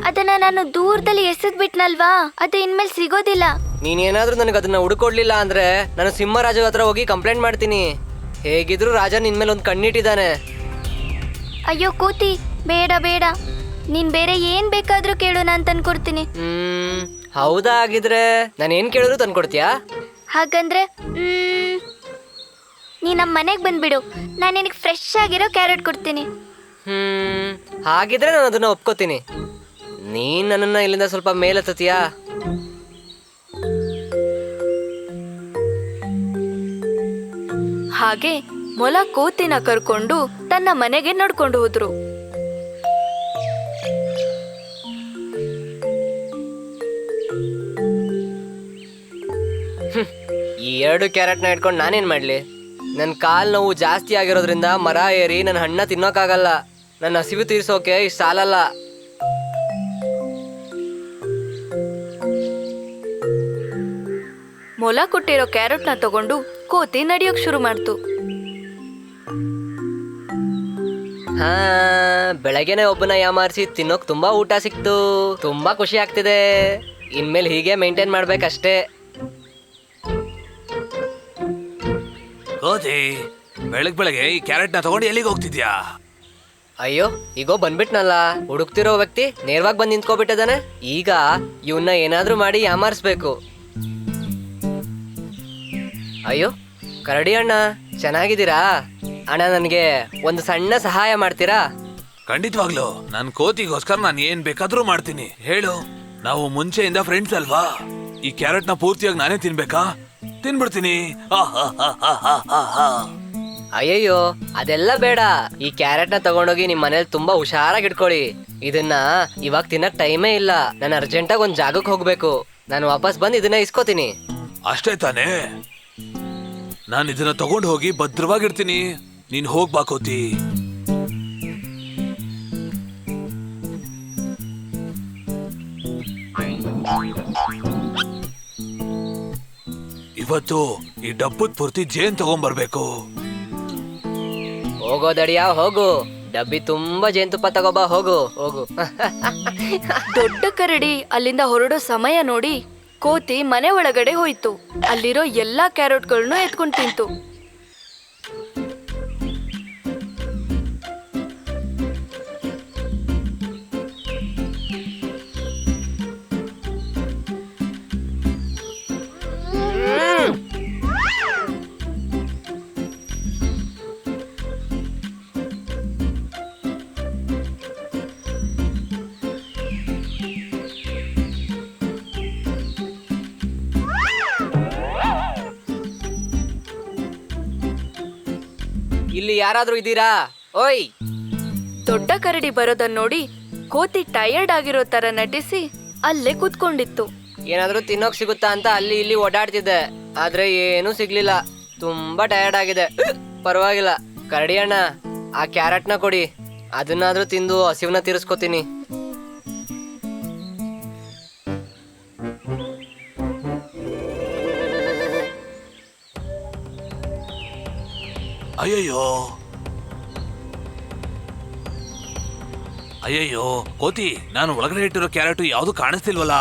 ಅದನ್ನ ನಾನು ದೂರದಲ್ಲಿ ಎಸೆದ್ ಬಿಟ್ನಲ್ವಾ, ಅದು ಇನ್ಮೇಲೆ ಸಿಗೋದಿಲ್ಲ. ನೀನೇನಾದ್ರೂ ನನಗೆ ಅದನ್ನ ಹುಡುಕೊಡ್ಲಿಲ್ಲ ಅಂದ್ರೆ ನಾನು ಸಿಂಹರಾಜ ಹತ್ರ ಹೋಗಿ ಕಂಪ್ಲೇಂಟ್ ಮಾಡ್ತೀನಿ. ಹೇಗಿದ್ರು ರಾಜ ನಿನ್ಮೇಲೆ ಒಂದು ಕಣ್ಣಿಟ್ಟಿದ್ದಾನೆ. ಅಯ್ಯೋ ಕೋತಿ, ಬೇಡ ಬೇಡ, ನೀನ್ ಬೇರೆ ಏನ್ ಬೇಕಾದ್ರೂ ಕೇಳು, ನಾನ್ ತಂದ್ಕೊಡ್ತೀನಿ. ಹೌದಾ? ಆಗಿದ್ರೆ ನಾನೇನ್ ಕೇಳಿದ್ರು ತಂದ್ಕೊಡ್ತೀಯಾ? ಹಾಗಂದ್ರೆ ನೀ ನಮ್ಮ ಮನೆಗೆ ಬಂದ್ಬಿಡು, ನಾನು ನಿನಗೆ ಫ್ರೆಶ್ ಆಗಿರೋ ಕ್ಯಾರೆಟ್ ಕೊಡ್ತೀನಿ. ಹಾಗಿದ್ರೆ ನಾನು ಅದನ್ನ ಒಪ್ಕೋತೀನಿ. ನೀನ್ ನನ್ನನ್ನ ಇಲ್ಲಿಂದ ಸ್ವಲ್ಪ ಮೇಲೆತ್ತೀಯಾ? ಹಾಗೆ ಮೊಲ ಕೋತಿನ ಕರ್ಕೊಂಡು ತನ್ನ ಮನೆಗೆ ನಡ್ಕೊಂಡು ಹೋದ್ರು. ಈ 2 ಕ್ಯಾರೆಟ್ನ ಇಟ್ಕೊಂಡು ನಾನೇನ್ ಮಾಡ್ಲಿ? ನನ್ನ ಕಾಲ್ ನೋವು ಜಾಸ್ತಿ ಆಗಿರೋದ್ರಿಂದ ಮರ ಏರಿ ನನ್ನ ಹಣ್ಣ ತಿನ್ನೋಕ್ಕಾಗಲ್ಲ. ನನ್ನ ಹಸಿವು ತೀರ್ಸೋಕೆ ಇಷ್ಟು ಸಾಲಲ್ಲ. ಮೊಲ ಕೊಟ್ಟಿರೋ ಕ್ಯಾರೆಟ್ನ ತಗೊಂಡು ಕೋತಿ ನಡಿಯೋಕ್ ಶುರು ಮಾಡ್ತು. ಬೆಳಗ್ಗೆನೆ ಒಬ್ಬನ ಯಾಮಾರಿಸಿ ತಿನ್ನೋಕ್ ತುಂಬಾ ಊಟ ಸಿಕ್ತು. ತುಂಬಾ ಖುಷಿ ಆಗ್ತಿದೆ. ಇನ್ಮೇಲೆ ಹೀಗೆ ಮೇಂಟೈನ್ ಮಾಡ್ಬೇಕಷ್ಟೇ. ಕೋತಿ, ಬೆಳಗ್ಗೆ ಈ ಕ್ಯಾರೆಟ್ನ ತಗೊಂಡು ಎಲ್ಲಿಗೆ ಹೋಗ್ತಿದ್ಯಾ? ಅಯ್ಯೋ, ಈಗೋ ಬಂದ್ಬಿಟ್ನಲ್ಲ. ಹುಡುಕ್ತಿರೋ ವ್ಯಕ್ತಿ ನೇರವಾಗಿ ಬಂದು ನಿಂತ್ಕೊಬಿಟ್ಟಿದ್ದಾನೆ. ಈಗ ಇವನ್ನ ಏನಾದ್ರೂ ಮಾಡಿ ಯಾಮಾರಿಸ್ಬೇಕು. ಅಯ್ಯೋ, ಕರಡಿ ಅಣ್ಣ, ಚೆನ್ನಾಗಿದ್ದೀರಾ? ಅಣ್ಣ, ನನಗೆ ಒಂದು ಸಣ್ಣ ಸಹಾಯ ಮಾಡ್ತೀರಾ? ಖಂಡಿತವಾಗ್ಲು, ನನ್ ಕೋತಿಗೋಸ್ಕರ ನಾನು ಏನ್ ಬೇಕಾದ್ರೂ ಮಾಡ್ತೀನಿ. ಹೇಳು. ನಾವು ಮುಂಚೆಯಿಂದ ಫ್ರೆಂಡ್ಸ್ ಅಲ್ವಾ? ಈ ಕ್ಯಾರೆಟ್ನ ಪೂರ್ತಿಯಾಗಿ ನಾನೇ ತಿನ್ಬೇಕಾ? ತಿನ್ಬಿಡ್ತೀನಿ. ಅಯ್ಯಯ್ಯೋ, ಅದೆಲ್ಲ ಬೇಡ. ಈ ಕ್ಯಾರೆಟ್ನ ತಗೊಂಡೋಗಿ ನಿಮ್ ಮನೇಲಿ ತುಂಬಾ ಹುಷಾರಾಗಿ ಇಟ್ಕೊಳ್ಳಿ. ಇದನ್ನ ಇವಾಗ ತಿನ್ನಕ್ ಟೈಮೇ ಇಲ್ಲ. ನಾನು ಅರ್ಜೆಂಟಾಗಿ ಒಂದ್ ಜಾಗಕ್ಕೆ ಹೋಗ್ಬೇಕು. ನಾನು ವಾಪಸ್ ಬಂದು ಇದನ್ನ ಇಸ್ಕೋತೀನಿ. ಅಷ್ಟೇ ತಾನೇ? ನಾನು ಇದನ್ನ ತಗೊಂಡು ಹೋಗಿ ಭದ್ರವಾಗಿಡ್ತೀನಿ. ನೀನ್ ಹೋಗ್ಬಾ ಕೋತಿ. ಇವತ್ತು ಈ ಡಬ್ಬದ ಪೂರ್ತಿ ಜೇನ್ ತಗೊಂಡ್ಬರ್ಬೇಕು. ಹೋಗೋದಡಿಯಾ, ಹೋಗು. ಡಬ್ಬಿ ತುಂಬಾ ಜೇನುತುಪ್ಪ ತಗೋಬಾ. ಹೋಗು ಹೋಗು. ದೊಡ್ಡ ಕರಡಿ ಅಲ್ಲಿಂದ ಹೊರಡೋ ಸಮಯ ನೋಡಿ ಕೋತಿ ಮನೆ ಒಳಗಡೆ ಹೋಯ್ತು. ಅಲ್ಲಿರೋ ಎಲ್ಲಾ ಕ್ಯಾರೆಟ್ಗಳನ್ನು ಎತ್ಕೊಂಡು ತಿಂತು. ಇಲ್ಲಿ ಯಾರಾದ್ರೂ ಇದ್ದೀರಾ? ಓಯ್! ದೊಡ್ಡ ಕರಡಿ ಬರೋದನ್ನ ನೋಡಿ ಕೋತಿ ಟಯರ್ಡ್ ಆಗಿರೋ ತರ ನಟಿಸಿ ಅಲ್ಲೇ ಕೂತ್ಕೊಂಡಿತ್ತು. ಏನಾದ್ರೂ ತಿನ್ನೋಕ್ ಸಿಗುತ್ತಾ ಅಂತ ಅಲ್ಲಿ ಇಲ್ಲಿ ಓಡಾಡ್ತಿದ್ದೆ, ಆದ್ರೆ ಏನೂ ಸಿಗ್ಲಿಲ್ಲ. ತುಂಬಾ ಟಯರ್ಡ್ ಆಗಿದೆ. ಪರವಾಗಿಲ್ಲ ಕರಡಿ ಅಣ್ಣ, ಆ ಕ್ಯಾರೆಟ್ನ ಕೊಡಿ, ಅದನ್ನಾದ್ರೂ ತಿಂದು ಹಸಿವನ್ನ ತೀರಿಸ್ಕೊತೀನಿ. ಅಯ್ಯಯ್ಯೋ ಅಯ್ಯಯ್ಯೋ ಕೋತಿ, ನಾನು ಒಳಗಡೆ ಇಟ್ಟಿರೋ ಕ್ಯಾರೆಟ್ ಯಾವ್ದು ಕಾಣಿಸ್ತಿಲ್ವಲ್ಲ,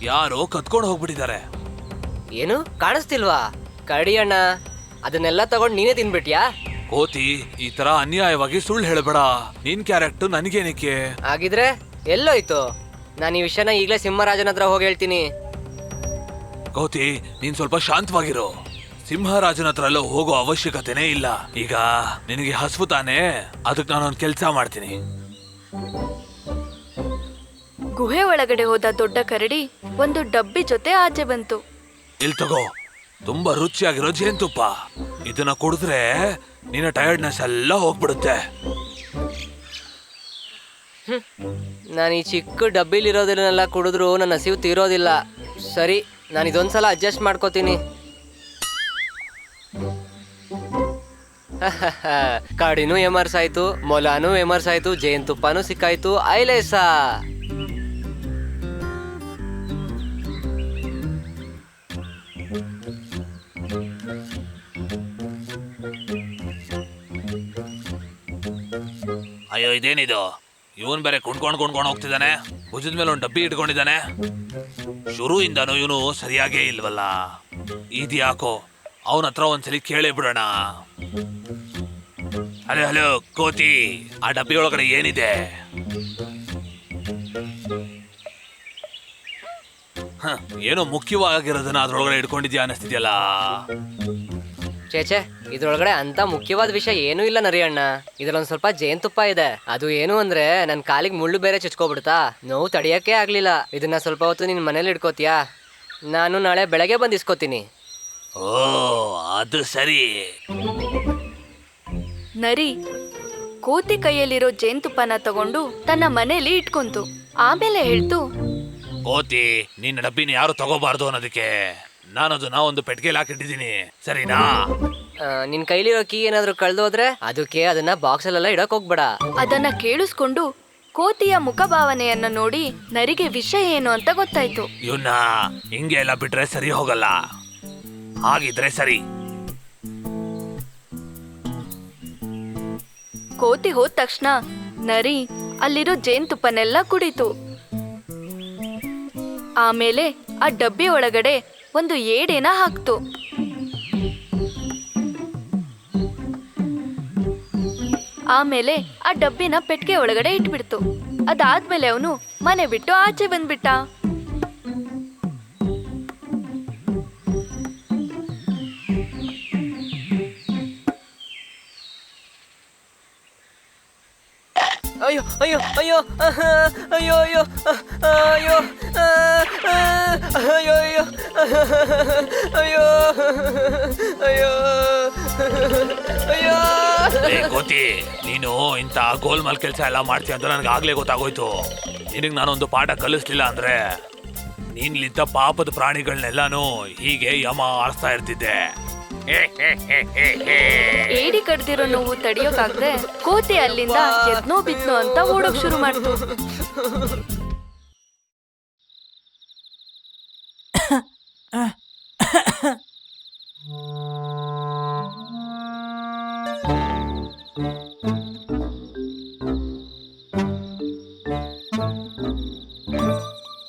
ಯಾರೋ ಕತ್ಕೊಂಡು ಹೋಗ್ಬಿಟ್ಟಿದ್ದಾರೆ. ಏನು ಕಾಣಿಸ್ತಿಲ್ವಾ? ಕರಡಿ ಅಣ್ಣ, ಅದನ್ನೆಲ್ಲ ತಗೊಂಡ್ ನೀನೇ ತಿನ್ಬಿಟ್ಯಾ? ಕೋತಿ, ಈ ತರ ಅನ್ಯಾಯವಾಗಿ ಸುಳ್ಳು ಹೇಳ್ಬೇಡ. ನಿನ್ ಕ್ಯಾರೆಟ್ ನನಗೇನಕ್ಕೆ? ಆಗಿದ್ರೆ ಎಲ್ಲೋಯ್ತು? ನಾನು ಈ ವಿಷಯನ ಈಗಲೇ ಸಿಂಹರಾಜನ ಹತ್ರ ಹೋಗಿ ಹೇಳ್ತೀನಿ. ಕೋತಿ, ನೀನ್ ಸ್ವಲ್ಪ ಶಾಂತವಾಗಿರೋ. ಸಿಂಹರಾಜನ ಹತ್ರ ಎಲ್ಲ ಹೋಗೋ ಅವಶ್ಯಕತೆನೇ ಇಲ್ಲ. ಈಗ ನಿನಗೆ ಹಸ್ವು ತಾನೆ, ಅದಕ್ಕೆ ನಾನೊಂದು ಕೆಲಸ ಮಾಡ್ತೀನಿ. ಗುಹೆ ಒಳಗಡೆ ಹೋದ ದೊಡ್ಡ ಕರಡಿ ಒಂದು ಡಬ್ಬಿ ಜೊತೆ ಆಚೆ ಬಂತು. ಇಲ್ಲಿ ತಗೋ, ತುಂಬಾ ರುಚಿಯಾಗಿರೋ ಜೇನುತುಪ್ಪ. ಇದನ್ನ ಕುಡಿದ್ರೆ ನಿನ್ನ ಟಯರ್ಡ್ನೆಸ್ ಎಲ್ಲ ಹೋಗ್ಬಿಡುತ್ತೆ. ನಾನು ಈ ಚಿಕ್ಕ ಡಬ್ಬಿಲಿರೋದನ್ನೆಲ್ಲ ಕುಡಿದ್ರು ನನ್ನ ಹಸಿವು ತೀರೋದಿಲ್ಲ. ಸರಿ, ನಾನು ಇದೊಂದ್ಸಲ ಅಡ್ಜಸ್ಟ್ ಮಾಡ್ಕೋತೀನಿ. ಕಾಡಿನೂ ಎಮರ್ಸಾಯ್ತು, ಮೊಲಾನು ಎಮರ್ಸಾಯ್ತು, ಜೇನುತುಪ್ಪನೂ ಸಿಕ್ಕಾಯ್ತು. ಐಲೇಸ ಅಯ್ಯೋ, ಇದೇನಿದು? ಇವನ್ ಬೇರೆ ಕುಣ್ಕೊಂಡು ಹೋಗ್ತಿದ್ದಾನೆ. ಭುಜದ ಮೇಲೆ ಒಂದು ಡಬ್ಬಿ ಇಟ್ಕೊಂಡಿದ್ದಾನೆ. ಶುರುವಿಂದನೂ ಇವನು ಸರಿಯಾಗೇ ಇಲ್ವಲ್ಲ. ಇದ್ಯಾಕೋ? ಅವನ ಹತ್ರ ಒಂದ್ಸಲಿ ಕೇಳೇ ಬಿಡೋಣ. ಹಲೋ ಹಲೋ ಕೋತಿ, ಆ ಡಬ್ಬಿ ಒಳಗಡೆ ಏನಿದೆ? ಏನೋ ಮುಖ್ಯವಾಗಿರೋದನ್ನ ಅದ್ರೊಳಗಡೆ ಇಟ್ಕೊಂಡಿದ್ಯಾ ಅನಿಸ್ತಿದ್ಯಲ್ಲ. ಚೇಚೆ, ಇದ್ರೊಳಗಡೆ ಅಂತ ಮುಖ್ಯವಾದ ವಿಷಯ ಏನೂ ಇಲ್ಲ ನರಿ ಅಣ್ಣ. ಇದ್ರಲ್ಲೊಂದ್ ಸ್ವಲ್ಪ ಜೇನುತುಪ್ಪ ಇದೆ. ಅದು ಏನು ಅಂದ್ರೆ ನನ್ ಕಾಲಿಗೆ ಮುಳ್ಳು ಬೇರೆ ಚುಚ್ಕೋಬಿಡ್ತಾ, ನೋವು ತಡಿಯಕ್ಕೆ ಆಗ್ಲಿಲ್ಲ. ಇದನ್ನ ಸ್ವಲ್ಪ ಹೊತ್ತು ನಿನ್ ಮನೇಲಿ ಇಟ್ಕೋತೀಯಾ? ನಾನು ನಾಳೆ ಬೆಳಗ್ಗೆ ಬಂದು ಇಸ್ಕೋತೀನಿ. ಓ, ಅದು ಸರಿ. ನರಿ ಕೋತಿ ಕೈಯಲ್ಲಿರೋ ಜೇನುತುಪ್ಪನ ತಗೊಂಡು ತನ್ನ ಮನೇಲಿ ಇಟ್ಕೊಂತು. ಆಮೇಲೆ ಹೇಳ್ತು, ಕೋತಿ, ನಿನ್ನ ಡಬ್ಬಿನ ಯಾರು ತಗೋಬಾರ್ದು ಅನ್ನೋದಕ್ಕೆ ನಾನದನ್ನ ಒಂದು ಪೆಟ್ಟಿಗೆಲಿ ಹಾಕಿಟ್ಟಿದ್ದೀನಿ, ಸರಿನಾ? ನಿನ್ ಕೈಲಿರೋ ಕೀ ಏನಾದ್ರು ಕಳ್ದೋದ್ರೆ ಅದಕ್ಕೆ ಅದನ್ನ ಬಾಕ್ಸಲ್ಲೆಲ್ಲ ಇಡಕ್ ಹೋಗ್ಬೇಡ. ಅದನ್ನ ಕೇಳಿಸ್ಕೊಂಡು ಕೋತಿಯ ಮುಖಭಾವನೆಯನ್ನ ನೋಡಿ ನರಿಗೆ ವಿಷಯ ಏನು ಅಂತ ಗೊತ್ತಾಯ್ತು. ಇವನ್ನ ಹಿಂಗೆ ಎಲ್ಲ ಬಿಟ್ರೆ ಸರಿ ಹೋಗಲ್ಲ. ಹಾಗಿದ್ರೆ ಸರಿ. ಕೋತಿ ಹೋದ ತಕ್ಷಣ ನರಿ ಅಲ್ಲಿರೋ ಜೇನುತುಪ್ಪನೆಲ್ಲ ಕುಡಿತು. ಆಮೇಲೆ ಆ ಡಬ್ಬಿ ಒಳಗಡೆ ಒಂದು ಏಡೇನ ಹಾಕ್ತು. ಆಮೇಲೆ ಆ ಡಬ್ಬಿನ ಪೆಟ್ಟಿಗೆ ಒಳಗಡೆ ಇಟ್ಬಿಡ್ತು. ಅದಾದ್ಮೇಲೆ ಅವನು ಮನೆ ಬಿಟ್ಟು ಆಚೆ ಬಂದ್ಬಿಟ್ಟ. ಅಯ್ಯೋ ಅಯ್ಯೋ ಅಯ್ಯೋ ಅಯ್ಯೋ ಅಯ್ಯೋ ಅಯ್ಯೋ ಅಯ್ಯೋ ಅಯ್ಯೋ ಅಯ್ಯೋ ಅಯ್ಯೋ ಅಯ್ಯೋ. ಕೋತಿ, ನೀನು ಇಂಥ ಗೋಲ್ಮಾಲ್ ಕೆಲಸ ಎಲ್ಲ ಮಾಡ್ತೀಯ ಅಂತ ನನಗೆ ಆಗ್ಲೇ ಗೊತ್ತಾಗೋಯ್ತು. ನಿನಗೆ ನಾನೊಂದು ಪಾಠ ಕಲಿಸ್ಲಿಲ್ಲ ಅಂದ್ರೆ ನೀನ್ಲಿದ್ದ ಪಾಪದ ಪ್ರಾಣಿಗಳನ್ನೆಲ್ಲಾನು ಹೀಗೆ ಯಮ ಆರಿಸ್ತಾ ಇರ್ತಿದ್ದೆ. ಏಡಿ ಕಡ್ದಿರೋ ನೋವು ತಡಿಯೋಕಾಗ್ದೆ ಕೋತಿ ಅಲ್ಲಿಂದ ಎದ್ನೋ ಬಿದ್ನೋ ಅಂತ ಓಡೋಕ್ ಶುರು ಮಾಡ್ತು.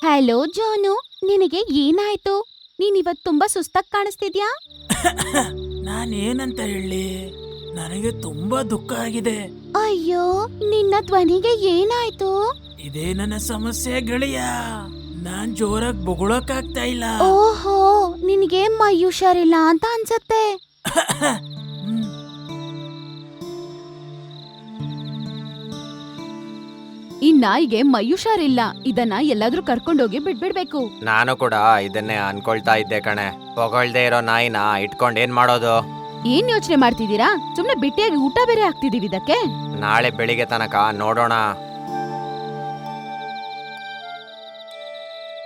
ಹಲೋ ಜೋನು, ನಿನಗೆ ಏನಾಯ್ತು? ನೀನಿವತ್ ತುಂಬಾ ಸುಸ್ತಾಗಿ ಕಾಣಿಸ್ತಿದ್ಯಾ? ನಾನೇನಂತ ಹೇಳಿ, ನನಗೆ ತುಂಬಾ ದುಃಖ ಆಗಿದೆ. ಅಯ್ಯೋ, ನಿನ್ನ ಧ್ವನಿಗೆ ಏನಾಯ್ತು? ಇದೇ ನನ್ನ ಸಮಸ್ಯೆ ಗೆಳೆಯ. ನಾನ್ ಜೋರಾಗಿ ಬೊಗಳಕ್ ಆಗ್ತಾ ಇಲ್ಲ. ಓಹೋ, ನಿನಗೆ ಮೈ ಹುಷಾರಿಲ್ಲ ಅಂತ ಅನ್ಸತ್ತೆ. ಈ ನಾಯಿಗೆ ಮೈ ಹುಷಾರಿಲ್ಲ. ಇದನ್ನ ಎಲ್ಲಾದ್ರೂ ಕರ್ಕೊಂಡೋಗಿ ಬಿಡ್ಬಿಡ್ಬೇಕು. ನಾನು ಕೂಡ ಇದನ್ನೇ ಅನ್ಕೊಳ್ತಾ ಇದ್ದೆ ಕಣೆ. ಹೊಗಳ್ದೇ ಇರೋ ನಾಯಿನ ಇಟ್ಕೊಂಡ್ ಏನ್ ಮಾಡೋದು? ಏನ್ ಯೋಚನೆ ಮಾಡ್ತಿದ್ದೀರಾ? ಸುಮ್ನೆ ಬಿಟ್ಟಿಯಾಗಿ ಊಟ ಬೇರೆ ಹಾಕ್ತಿದೀವಿ ಇದಕ್ಕೆ. ನಾಳೆ ಬೆಳಿಗ್ಗೆ ತನಕ ನೋಡೋಣ.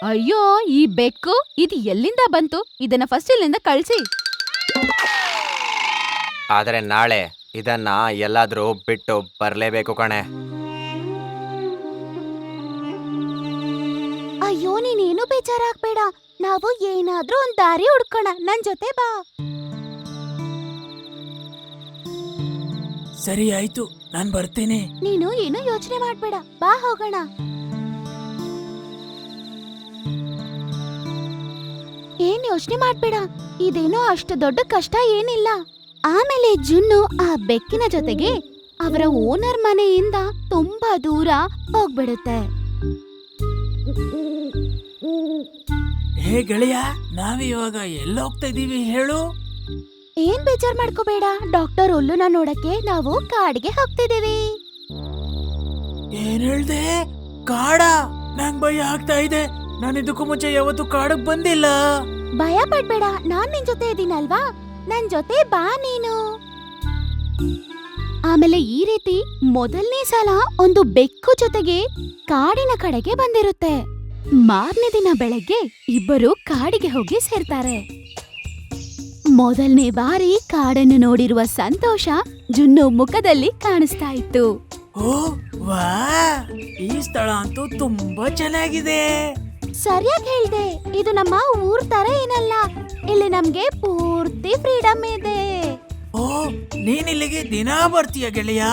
ಅಯ್ಯೋ ಈ ಬೆಕ್ಕು ಇದು ಎಲ್ಲಿಂದ ಬಂತು? ಇದನ್ನ ಫಸ್ಟ್ ಇಲ್ಲಿಂದ ಕಳ್ಸಿ. ಆದ್ರೆ ನಾಳೆ ಇದನ್ನ ಎಲ್ಲಾದ್ರೂ ಬಿಟ್ಟು ಬರ್ಲೇಬೇಕು ಕಣೆ. ಅಯ್ಯೋ ನೀನೇನು ಬೇಜಾರಾಗ್ಬೇಡ, ನಾವು ಏನಾದ್ರೂ ಒಂದ್ ದಾರಿ ಹುಡ್ಕೋಣ. ನನ್ ಜೊತೆ ಬಾ. ಸರಿ ಆಯ್ತು, ನಾನ್ ಬರ್ತೇನೆ. ನೀನು ಏನು ಯೋಚನೆ ಮಾಡ್ಬೇಡ, ಬಾ ಹೋಗೋಣ. ಏನ್ ಯೋಚನೆ ಮಾಡ್ಬೇಡ, ಇದೇನೋ ಅಷ್ಟು ದೊಡ್ಡ ಕಷ್ಟ ಏನಿಲ್ಲ. ಆಮೇಲೆ ಜುನ್ನು ಆ ಬೆಕ್ಕಿನ ಜೊತೆಗೆ ಅವರ ಓನರ್ ಮನೆಯಿಂದ ತುಂಬಾ ದೂರ ಹೋಗ್ಬಿಡುತ್ತೆ. ಹೇ ಗೆಳೆಯ, ನಾವಿವಾಗ ಎಲ್ಲ ಹೋಗ್ತಾ ಇದೀವಿ ಹೇಳು? ಏನ್ ಬೇಜಾರ್ ಮಾಡ್ಕೋಬೇಡ, ಡಾಕ್ಟರ್ ಹುಲ್ಲುನ ನೋಡಕ್ಕೆ ನಾವು ಕಾಡಿಗೆ ಹೋಗ್ತಿದೀವಿ. ಏನ್ ಹೇಳ್ದೆ? ಕಾಡ? ನಂಗ್ ಭಯ ಆಗ್ತಾ ಇದೆ. ನಾನು ಇದಕ್ಕೂ ಮುಂಚೆ ಯಾವತ್ತೂ ಕಾಡಕ್ ಬಂದಿಲ್ಲ. ಭಯ ಪಡ್ಬೇಡ, ನಾನ್ ನಿನ್ ಜೊತೆ ಇದೀನಲ್ವಾ, ನನ್ ಜೊತೆ ಬಾ ನೀನು. ಆಮೇಲೆ ಈ ರೀತಿ ಮೊದಲನೇ ಸಲ ಒಂದು ಬೆಕ್ಕು ಜೊತೆಗೆ ಕಾಡಿನ ಕಡೆಗೆ ಬಂದಿರುತ್ತೆ. ಮಾರನೇ ದಿನ ಬೆಳಗ್ಗೆ ಇಬ್ಬರು ಕಾಡಿಗೆ ಹೋಗಿ ಸೇರ್ತಾರೆ. ಮೊದಲನೇ ಬಾರಿ ಕಾಡನ್ನು ನೋಡಿರುವ ಸಂತೋಷ ಜುನ್ನು ಮುಖದಲ್ಲಿ ಕಾಣಿಸ್ತಾ ಇತ್ತು. ಓ ವಾ, ಈ ಸ್ಥಳ ಅಂತೂ ತುಂಬಾ ಚೆನ್ನಾಗಿದೆ. ಸರಿಯಾಗಿ ಹೇಳ್ದೆ, ಇದು ನಮ್ಮ ಊರ್ ತರ ಏನಲ್ಲ, ಇಲ್ಲಿ ನಮ್ಗೆ ಪೂರ್ತಿ ಫ್ರೀಡಮ್ ಇದೆ. ಓ, ನೀನ್ ಇಲ್ಲಿಗೆ ದಿನ ಬರ್ತೀಯ ಗೆಳೆಯ?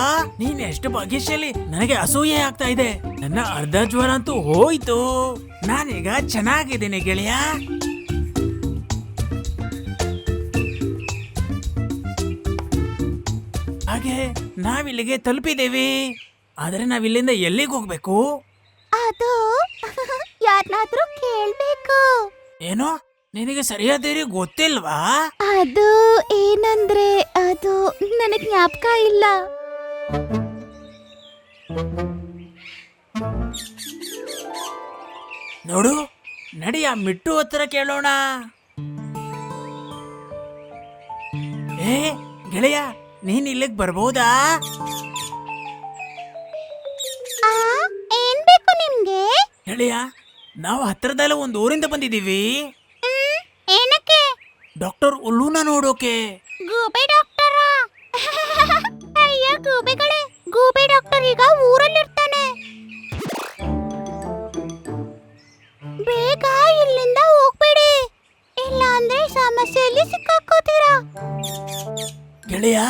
ನೀನ್ ಎಷ್ಟು ಭಾಗ್ಯಶಾಲಿ. ನನಗೆ ಅಸೂಯೆ ಆಗ್ತಾ ಇದೆ. ನನ್ನ ಅರ್ಧ ಜ್ವರ ಅಂತೂ ಹೋಯ್ತು. ನಾನೀಗ ಚೆನ್ನಾಗಿದ್ದೀನಿ ಗೆಳೆಯ. ಹಾಗೆ ನಾವಿಲ್ಲಿಗೆ ತಲುಪಿದ್ದೇವೆ. ಆದ್ರೆ ನಾವಿಲ್ಲಿಂದ ಎಲ್ಲಿಗೆ ಹೋಗ್ಬೇಕು? ಅದು ಯಾರನ್ನಾದ್ರೂ ಕೇಳ್ಬೇಕು. ಏನೋ ನಿನಗೆ ಸರಿಯಾದ ಗೊತ್ತಿಲ್ವಾ? ಅದು ಏನಂದ್ರೆ ಅದು ನನಗೆ ಜ್ಞಾಪಕ ಇಲ್ಲ. ನೋಡು, ನಡಿ ಆ ಮಿಟ್ಟು ಹತ್ರ ಕೇಳೋಣ. ಏ ಗೆಳೆಯ, ನೀನ್ ಇಲ್ಲಿಗೆ ಬರ್ಬೋದಾ? ಏನ್ ಬೇಕು ನಿಮ್ಗೆ? ಗೆಳೆಯ, ನಾವು ಹತ್ರದಲ್ಲ ಒಂದು ಊರಿಂದ ಬಂದಿದ್ದೀವಿ. ಏನಕ್ಕೆ? ಡಾಕ್ಟರ್ ಉಲ್ಲೂನ ನೋಡೋಕೆ. ಗೂಬೆ ಡಾಕ್ಟರ? ಅಯ್ಯ ಗೂಬೆಗಳೇ, ಗೂಬೆ ಡಾಕ್ಟರ್ ಈಗ ಊರಲ್ಲಿರ್ತಾನೆ. ಬೇಗ ಇಲ್ಲಿಂದ ಹೋಗ್ಬೇಡಿ, ಇಲ್ಲ ಅಂದ್ರೆ ಸಮಸ್ಯೆಯಲ್ಲಿ ಸಿಕ್ಕಾಕೋತೀರಾ. ಗೆಳೆಯ,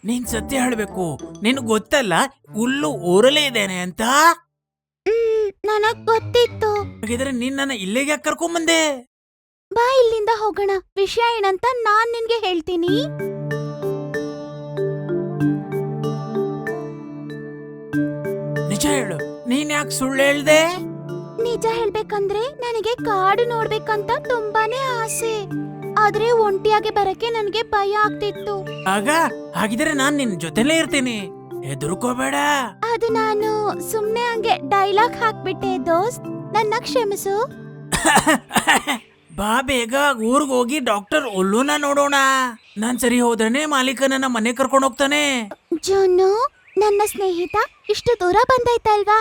ನೀನ್ ಸತ್ಯ ಹೇಳ್ಬೇಕು. ನಿನ್ ಗೊತ್ತಲ್ಲ ಹುಲ್ಲು ಊರಲ್ಲೇ ಇದ್ದೇನೆ ಅಂತ? ನನಗ್ ಗೊತ್ತಿತ್ತು. ಹಾಗಿದ್ರೆ ನೀನ್ ನನ್ನ ಇಲ್ಲಿಗೆ ಯಾಕೆ ಕರ್ಕೊಂಬಂದೆ? ಬಾ ಇಲ್ಲಿಂದ ಹೋಗೋಣ. ವಿಷಯ ಏನಂತ ನಾನ್ ನಿನ್ಗೆ ಹೇಳ್ತೀನಿ. ನಿಜ ಹೇಳು, ನೀನ್ ಯಾಕೆ ಸುಳ್ಳು ಹೇಳ್ದೆ? ನಿಜ ಹೇಳ್ಬೇಕಂದ್ರೆ ನನಗೆ ಕಾಡು ನೋಡ್ಬೇಕಂತ ತುಂಬಾನೇ ಆಸೆ. ಆದ್ರೆ ಒಂಟಿಯಾಗಿ ಬರಕ್ಕೆ ನನಗೆ ಭಯ ಆಗ್ತಿತ್ತು. ಹಾಗಿದ್ರೆ ನಾನ್ ನಿನ್ ಜೊತೆಲೇ ಇರ್ತೀನಿ, ಹೆದರ್ಕೋಬೇಡ. ಅದು ನಾನು ಸುಮ್ನೆ ಹಂಗೆ ಡೈಲಾಗ್ ಹಾಕ್ಬಿಟ್ಟೆ ದೋಸ್ತ್, ನನ್ನ ಕ್ಷಮಿಸು. ಬಾ ಬೇಗ ಊರ್ಗ್ ಹೋಗಿ ಡಾಕ್ಟರ್ ಉಲ್ಲೂನ ನೋಡೋಣ. ನಾನ್ ಸರಿ ಹೋದ್ರನೆ ಮಾಲೀಕ ನನ್ನ ಮನೆ ಕರ್ಕೊಂಡು ಹೋಗ್ತಾನೆ. ಜೋನು, ನನ್ನ ಸ್ನೇಹಿತ ಇಷ್ಟು ದೂರ ಬಂದೈತಲ್ವಾ,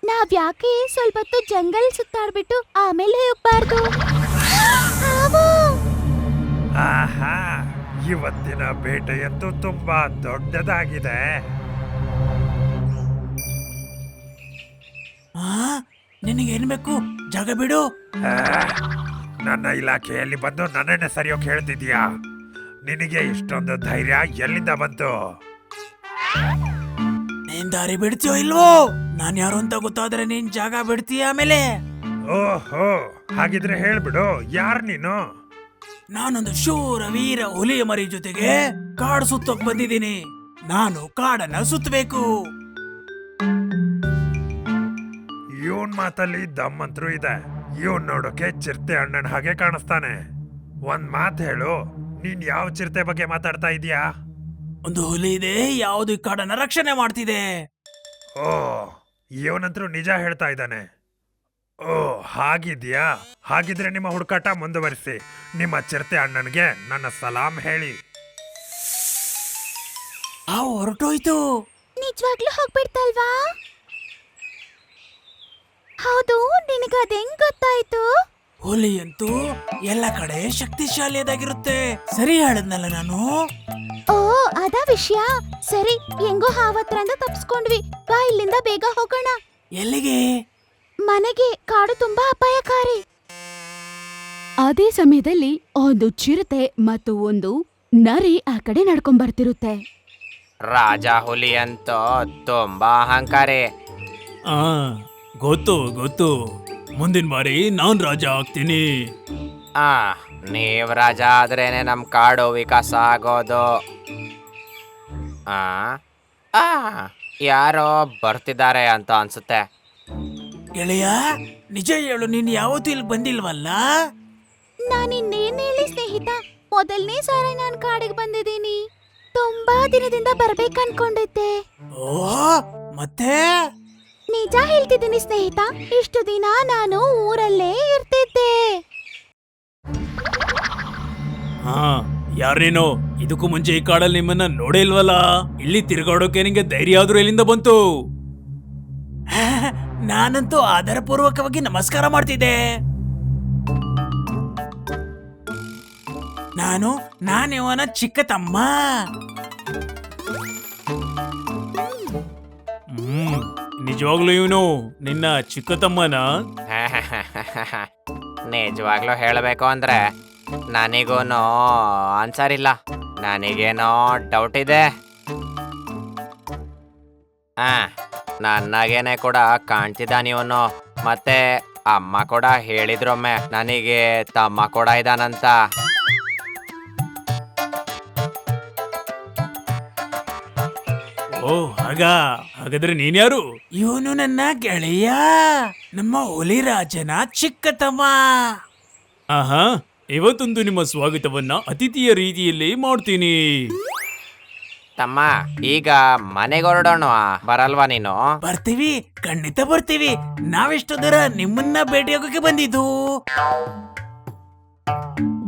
ನಾವ್ ಯಾಕೆ ಸ್ವಲ್ಪ ಹೊತ್ತು ಜಂಗಲ್ ಸುತ್ತಾಡ್ಬಿಟ್ಟು ಆಮೇಲೆ ಹೋಗ್ಬಾರ್ದು? ಆಹಾ, ಇವತ್ತಿನ ಬೇಟೆಯಂತೂ ತುಂಬಾ ದೊಡ್ಡದಾಗಿದೆ. ನಿನಗೇನ್ ಬೇಕು? ಜಾಗ ಬಿಡು. ನನ್ನ ಇಲಾಖೆಯಲ್ಲಿ ಬಂದು ನನ್ನನ್ನೇ ಸರಿಯೋಕ್ ಹೇಳ್ತಿದ್ಯಾ? ನಿನಗೆ ಇಷ್ಟೊಂದು ಧೈರ್ಯ ಎಲ್ಲಿಂದ ಬಂತು? ನೀನ್ ದಾರಿ ಬಿಡ್ತೀಯೋ ಇಲ್ವೋ? ನಾನ್ ಯಾರು ಅಂತ ಗೊತ್ತಾದ್ರೆ ನೀನ್ ಜಾಗ ಬಿಡ್ತೀಯ ಆಮೇಲೆ? ಓಹೋ, ಹಾಗಿದ್ರೆ ಹೇಳ್ಬಿಡು, ಯಾರು ನೀನು? ನಾನೊಂದು ಶೂರ ವೀರ ಹುಲಿಯ ಮರಿ ಜೊತೆಗೆ ಕಾಡು ಸುತ್ತೋಕ್ ಬಂದಿದ್ದೀನಿ. ನಾನು ಕಾಡನ್ನ ಸುತ್ತಬೇಕು. ಇವನ್ ಮಾತಲ್ಲಿ ದಮ್ಮಂತ್ರು ಇದೆ. ಇವನ್ ನೋಡೋಕೆ ಚಿರತೆ ಅಣ್ಣನ ಹಾಗೆ ಕಾಣಿಸ್ತಾನೆ. ಒಂದ್ ಮಾತ್ ಹೇಳು, ನೀನ್ ಯಾವ ಚಿರತೆ ಬಗ್ಗೆ ಮಾತಾಡ್ತಾ ಇದೀಯಾ? ಒಂದು ಹುಲಿ ಇದೆ, ಯಾವುದು ಈ ಕಾಡನ್ನ ರಕ್ಷಣೆ ಮಾಡ್ತಿದೆ. ಓ, ಇವನಂತರೂ ನಿಜ ಹೇಳ್ತಾ ಇದ್ದಾನೆ. ಓ, ಹಾಗಿದ್ಯಾ? ಹಾಗಿದ್ರೆ ನಿಮ್ಮ ಹುಡುಕಾಟ ಮುಂದುವರಿಸಿ. ನಿಮ್ಮ ಚಿರತೆ ಅಣ್ಣನ್ಗೆ ನನ್ನ ಸಲಾಂ ಹೇಳಿ. ಹೊರಟೋಯ್ತು. ನಿಜವಾಗ್ಲೂ ಹೋಗ್ಬಿಡ್ತಲ್ವಾ? ಹೌದು, ನಿನಗದ ಹೆಂಗ್ ಗೊತ್ತಾಯ್ತು? ಹುಲಿ ಅಂತೂ ಎಲ್ಲ ಕಡೆ ಶಕ್ತಿಶಾಲಿಯಾದಾಗಿರುತ್ತೆ. ಸರಿ ಹೇಳದ್ನಲ್ಲ ನಾನು. ಓ ಅದ ವಿಷಯ. ಸರಿ, ಹೆಂಗೋ ಹಾವತ್ರಂದ ತಪ್ಸ್ಕೊಂಡ್ವಿ. ಬಾ ಇಲ್ಲಿಂದ ಬೇಗ ಹೋಗೋಣ. ಎಲ್ಲಿಗೆ? ಮನೆಗೆ. ಕಾಡು ತುಂಬಾ ಅಪಾಯಕಾರಿ. ಅದೇ ಸಮಯದಲ್ಲಿ ಒಂದು ಚಿರತೆ ಮತ್ತು ಒಂದು ನರಿ ಆ ಕಡೆ ನಡ್ಕೊಂಡ್ ಬರ್ತಿರುತ್ತೆ. ರಾಜ ಹುಲಿ ಅಂತೂ ತುಂಬಾ ಅಹಂಕಾರಿ. ಗೊತ್ತು. ಮುಂದಿನ ಬಾರಿ ನಾನ್ ರಾಜ ಆಗ್ತೀನಿ. ನೀವ್ ರಾಜ ಆದ್ರೇನೆ ನಮ್ ಕಾಡು ವಿಕಾಸ ಆಗೋದು. ಯಾರೋ ಬರ್ತಿದ್ದಾರೆ ಅಂತ ಅನ್ಸುತ್ತೆ. ಗೆಳೆಯ, ನಿಜ ಹೇಳು, ನೀನ್ ಯಾವತ್ತೂ ಇಲ್ಲಿ ಬಂದಿಲ್ವಲ್ಲ? ನಾನಿನ್ನೇನ್ ಹೇಳಿ ಸ್ನೇಹಿತ, ಮೊದಲನೇ ಸಾರಿ ನಾನ್ ಕಾಡಿಗೆ ಬಂದಿದ್ದೀನಿ. ತುಂಬಾ ದಿನದಿಂದ ಬರ್ಬೇಕು ಅನ್ಕೊಂಡಿದ್ದೆ. ಓ, ಮತ್ತೆ? ನಿಜ ಹೇಳ್ತಿದ್ದೀನಿ ಸ್ನೇಹಿತ, ಇಷ್ಟು ದಿನ ನಾನು ಊರಲ್ಲೇ ಇರ್ತಿದ್ದೆ. ಯಾರೇನೋ ಇದಕ್ಕೂ ಮುಂಚೆ ಈ ಕಾಡಲ್ಲಿ ನಿಮ್ಮನ್ನ ನೋಡೇ ಇಲ್ವಲ್ಲ. ಇಲ್ಲಿ ತಿರ್ಗಾಡೋಕೆ ನಿಂಗೆ ಧೈರ್ಯ ಆದ್ರೂ ಎಲ್ಲಿಂದ ಬಂತು? ನಾನಂತೂ ಆಧಾರಪೂರ್ವಕವಾಗಿ ನಮಸ್ಕಾರ ಮಾಡ್ತಿದ್ದೆ. ನಾನಿವನ ಚಿಕ್ಕ ತಮ್ಮ. ನಿಜವಾಗ್ಲೂ ಇವನು ನಿನ್ನ ಚಿಕ್ಕ ತಮ್ಮನ? ನಿಜವಾಗ್ಲೂ ಹೇಳಬೇಕು ಅಂದ್ರೆ ನನಗೂನು ಅನ್ಸರಿಲ್ಲ. ನನಗೇನೋ ಡೌಟ್ ಇದೆ. ನನಗೇನೆ ಕೂಡ ಕಾಣ್ತಿದ್ದಾನಿವನು. ಮತ್ತೆ ಅಮ್ಮ ಕೂಡ ಹೇಳಿದ್ರೊಮ್ಮೆ ನನಗೆ ತಮ್ಮ ಕೂಡ ಇದಾನಂತ. ಓ ಹಾಗಾದ್ರೆ ನೀನ್ಯಾರು? ಇವನು ನನ್ನ ಗೆಳೆಯ, ನಮ್ಮ ಹುಲಿ ರಾಜನ ಚಿಕ್ಕ ತಮ್ಮ. ಇವತ್ತೊಂದು ನಿಮ್ಮ ಸ್ವಾಗತವನ್ನ ಅತಿಥಿಯ ರೀತಿಯಲ್ಲಿ ಮಾಡ್ತೀನಿ. ತಮ್ಮ, ಈಗ ಮನೆಗೆ ಹೊರಡೋಣ. ಬರಲ್ವಾ ನೀನು? ಬರ್ತೀವಿ, ಖಂಡಿತ ಬರ್ತೀವಿ. ನಾವೆಷ್ಟು ದೂರ ನಿಮ್ಮನ್ನ ಭೇಟಿಯಾಗೋಕೆ ಬಂದಿದ್ದು.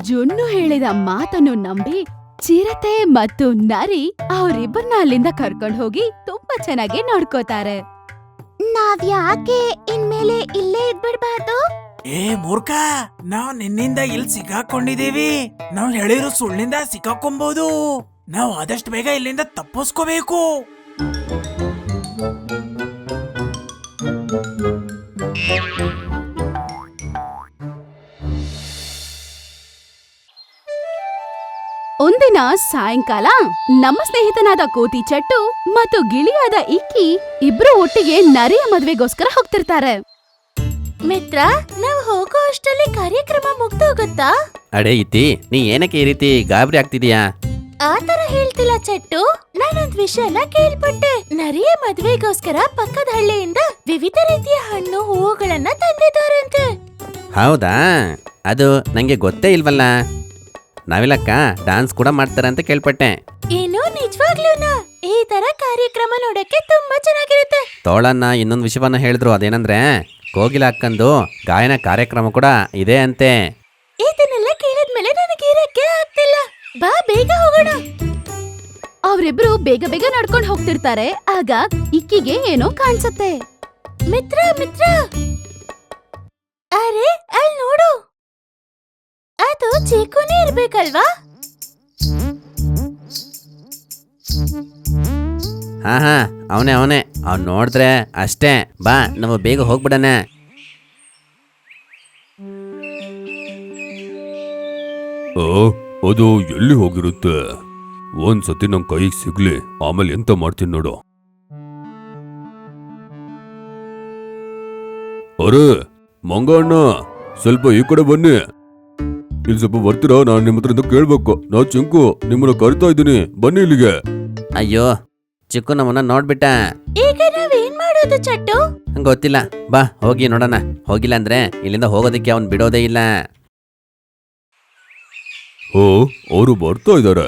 ಜುನ್ನು ಹೇಳಿದ ಮಾತನ್ನು ನಂಬಿ ಚಿರತೆ ಮತ್ತು ನರಿ ಅವರಿಬ್ಬರನ್ನ ಅಲ್ಲಿಂದ ಕರ್ಕೊಂಡು ಹೋಗಿ ತುಂಬಾ ಚೆನ್ನಾಗಿ ನೋಡ್ಕೋತಾರೆ. ನಾವ್ಯಾಕೆ ಇನ್ಮೇಲೆ ಇಲ್ಲೇ ಇದ್ಬಿಡ್ಬಾರ್ದು? ಏ ಮೂರ್ಖ, ನಾವ್ ನಿನ್ನಿಂದ ಇಲ್ಲಿ ಸಿಕ್ಕಾಕೊಂಡಿದೀವಿ. ನಾವ್ ಹೇಳಿರೋ ಸುಳ್ಳಿಂದ ಸಿಕ್ಕಾಕೊಬಹುದು. ನಾವು ಆದಷ್ಟು ಬೇಗ ಇಲ್ಲಿಂದ ತಪ್ಪಿಸ್ಕೋಬೇಕು. ಒಂದಿನ ಸಾಯಂಕಾಲ ನಮ್ಮ ಸ್ನೇಹಿತನಾದ ಕೋತಿ ಚಟ್ಟು ಮತ್ತು ಗಿಳಿಯಾದ ಇಕ್ಕಿ ಇಬ್ರು ಒಟ್ಟಿಗೆ ನರಿಯ ಮದ್ವೆಗೋಸ್ಕರ ಹೋಗ್ತಿರ್ತಾರೆ. ಮಿತ್ರ, ನಾವು ಹೋಗೋ ಅಷ್ಟರಲ್ಲಿ ಕಾರ್ಯಕ್ರಮ ಮುಗ್ದೋಗುತ್ತಾ? ಅಡೇ ಇತಿ, ನೀ ಏನಕ್ಕೆ ಈ ರೀತಿ ಗಾಬರಿ ಆಗ್ತಿದೀಯಾ? ಆತರ ಹೇಳ್ತಿಲ್ಲ ಚಟ್ಟು, ನಾನೊಂದ್ ವಿಷಯನ ಕೇಳ್ಪಟ್ಟೆ. ನರಿಯ ಮದ್ವೆಗೋಸ್ಕರ ಪಕ್ಕದ ಹಳ್ಳಿಯಿಂದ ವಿವಿಧ ರೀತಿಯ ಹಣ್ಣು ಹೂವುಗಳನ್ನ ತಂದಿದ್ದಾರಂತೆ. ಹೌದಾ? ಅದು ನಂಗೆ ಗೊತ್ತೇ ಇಲ್ವಲ್ಲ. ನಾವಿಲ್ಲಕ್ಕ ಡಾನ್ಸ್ ಕೂಡ ಮಾಡ್ತಾರೆ ಅಂತ ಕೇಳ್ಪಟ್ಟೆ. ಏನು ನಿಜವಾಗ್ಲೂನಾ? ಈ ತರ ಕಾರ್ಯಕ್ರಮ ನೋಡಕ್ಕೆ ತುಂಬಾ ಚೆನ್ನಾಗಿರುತ್ತೆ. ತೋಳನ್ನ ಇನ್ನೊಂದು ವಿಷಯವನ್ನ ಹೇಳಿದ್ರು. ಅದೇನಂದ್ರೆ ಕೋಗಿಲ ಅಕ್ಕಂದು ಗಾಯನ ಕಾರ್ಯಕ್ರಮ ಕೂಡ ಇದೆ ಅಂತೆ. ಇದನ್ನೆಲ್ಲ ಕೇಳಿದ್ಮೇಲೆ ನನಗೆ ಇರಕ್ಕೆ ಆಗ್ತಿಲ್ಲ. ಬಾ ಬೇಗ ಹೋಗೋಣ. ಅವರಿಬ್ರು ಬೇಗ ಬೇಗ ನಡ್ಕೊಂಡು ಹೋಗ್ತಿರ್ತಾರೆ. ಆಗ ಇಕ್ಕಿಗೆ ಏನೋ ಕಾಣಿಸುತ್ತೆ. ಮಿತ್ರ, ಅರೆ ಅಲ್ಲಿ ನೋಡು, ಅದು ಚೀಕುನೇ ಇರ್ಬೇಕಲ್ವಾ? ಹಾ ಅವನೇ ಅವ್ನು ನೋಡಿದ್ರೆ ಅಷ್ಟೇ. ಬಾ ನಾವು ಬೇಗ ಹೋಗ್ಬಿಡಣ. ಅದು ಎಲ್ಲಿ ಹೋಗಿರುತ್ತೆ? ಒಂದ್ಸತಿ ನನ್ ಕೈಗೆ ಸಿಗ್ಲಿ, ಆಮೇಲೆ ಎಂತ ಮಾಡ್ತೀನಿ ನೋಡು. ಅರೆ ಮಂಗಣ್ಣ, ಸ್ವಲ್ಪ ಈ ಕಡೆ ಬನ್ನಿ. ಇಲ್ಲಿ ಸ್ವಲ್ಪ ಬರ್ತೀರಾ? ನಾನು ನಿಮ್ಮ ಹತ್ರ ಕೇಳ್ಬೇಕು. ನಾ ಚಿಂಕು ನಿಮ್ಮನ್ನ ಕರಿತಾ ಇದ್ದೀನಿ, ಬನ್ನಿ ಇಲ್ಲಿಗೆ. ಅಯ್ಯೋ, ಚಿಕ್ಕು ನಮ್ಮನ್ನ ನೋಡ್ಬಿಟ್ಟ. ಈಗ ನಾವೇನ್ ಮಾಡೋದು ಚಟ್ಟು? ಗೊತ್ತಿಲ್ಲ, ಬಾ ಹೋಗಿ ನೋಡೋಣ. ಹೋಗಿಲ್ಲ ಅಂದ್ರೆ ಇಲ್ಲಿಂದ ಹೋಗೋದಕ್ಕೆ ಅವ್ನು ಬಿಡೋದೇ ಇಲ್ಲ. ಓ, ಅವರು ಬರ್ತಾ ಇದಾರೆ.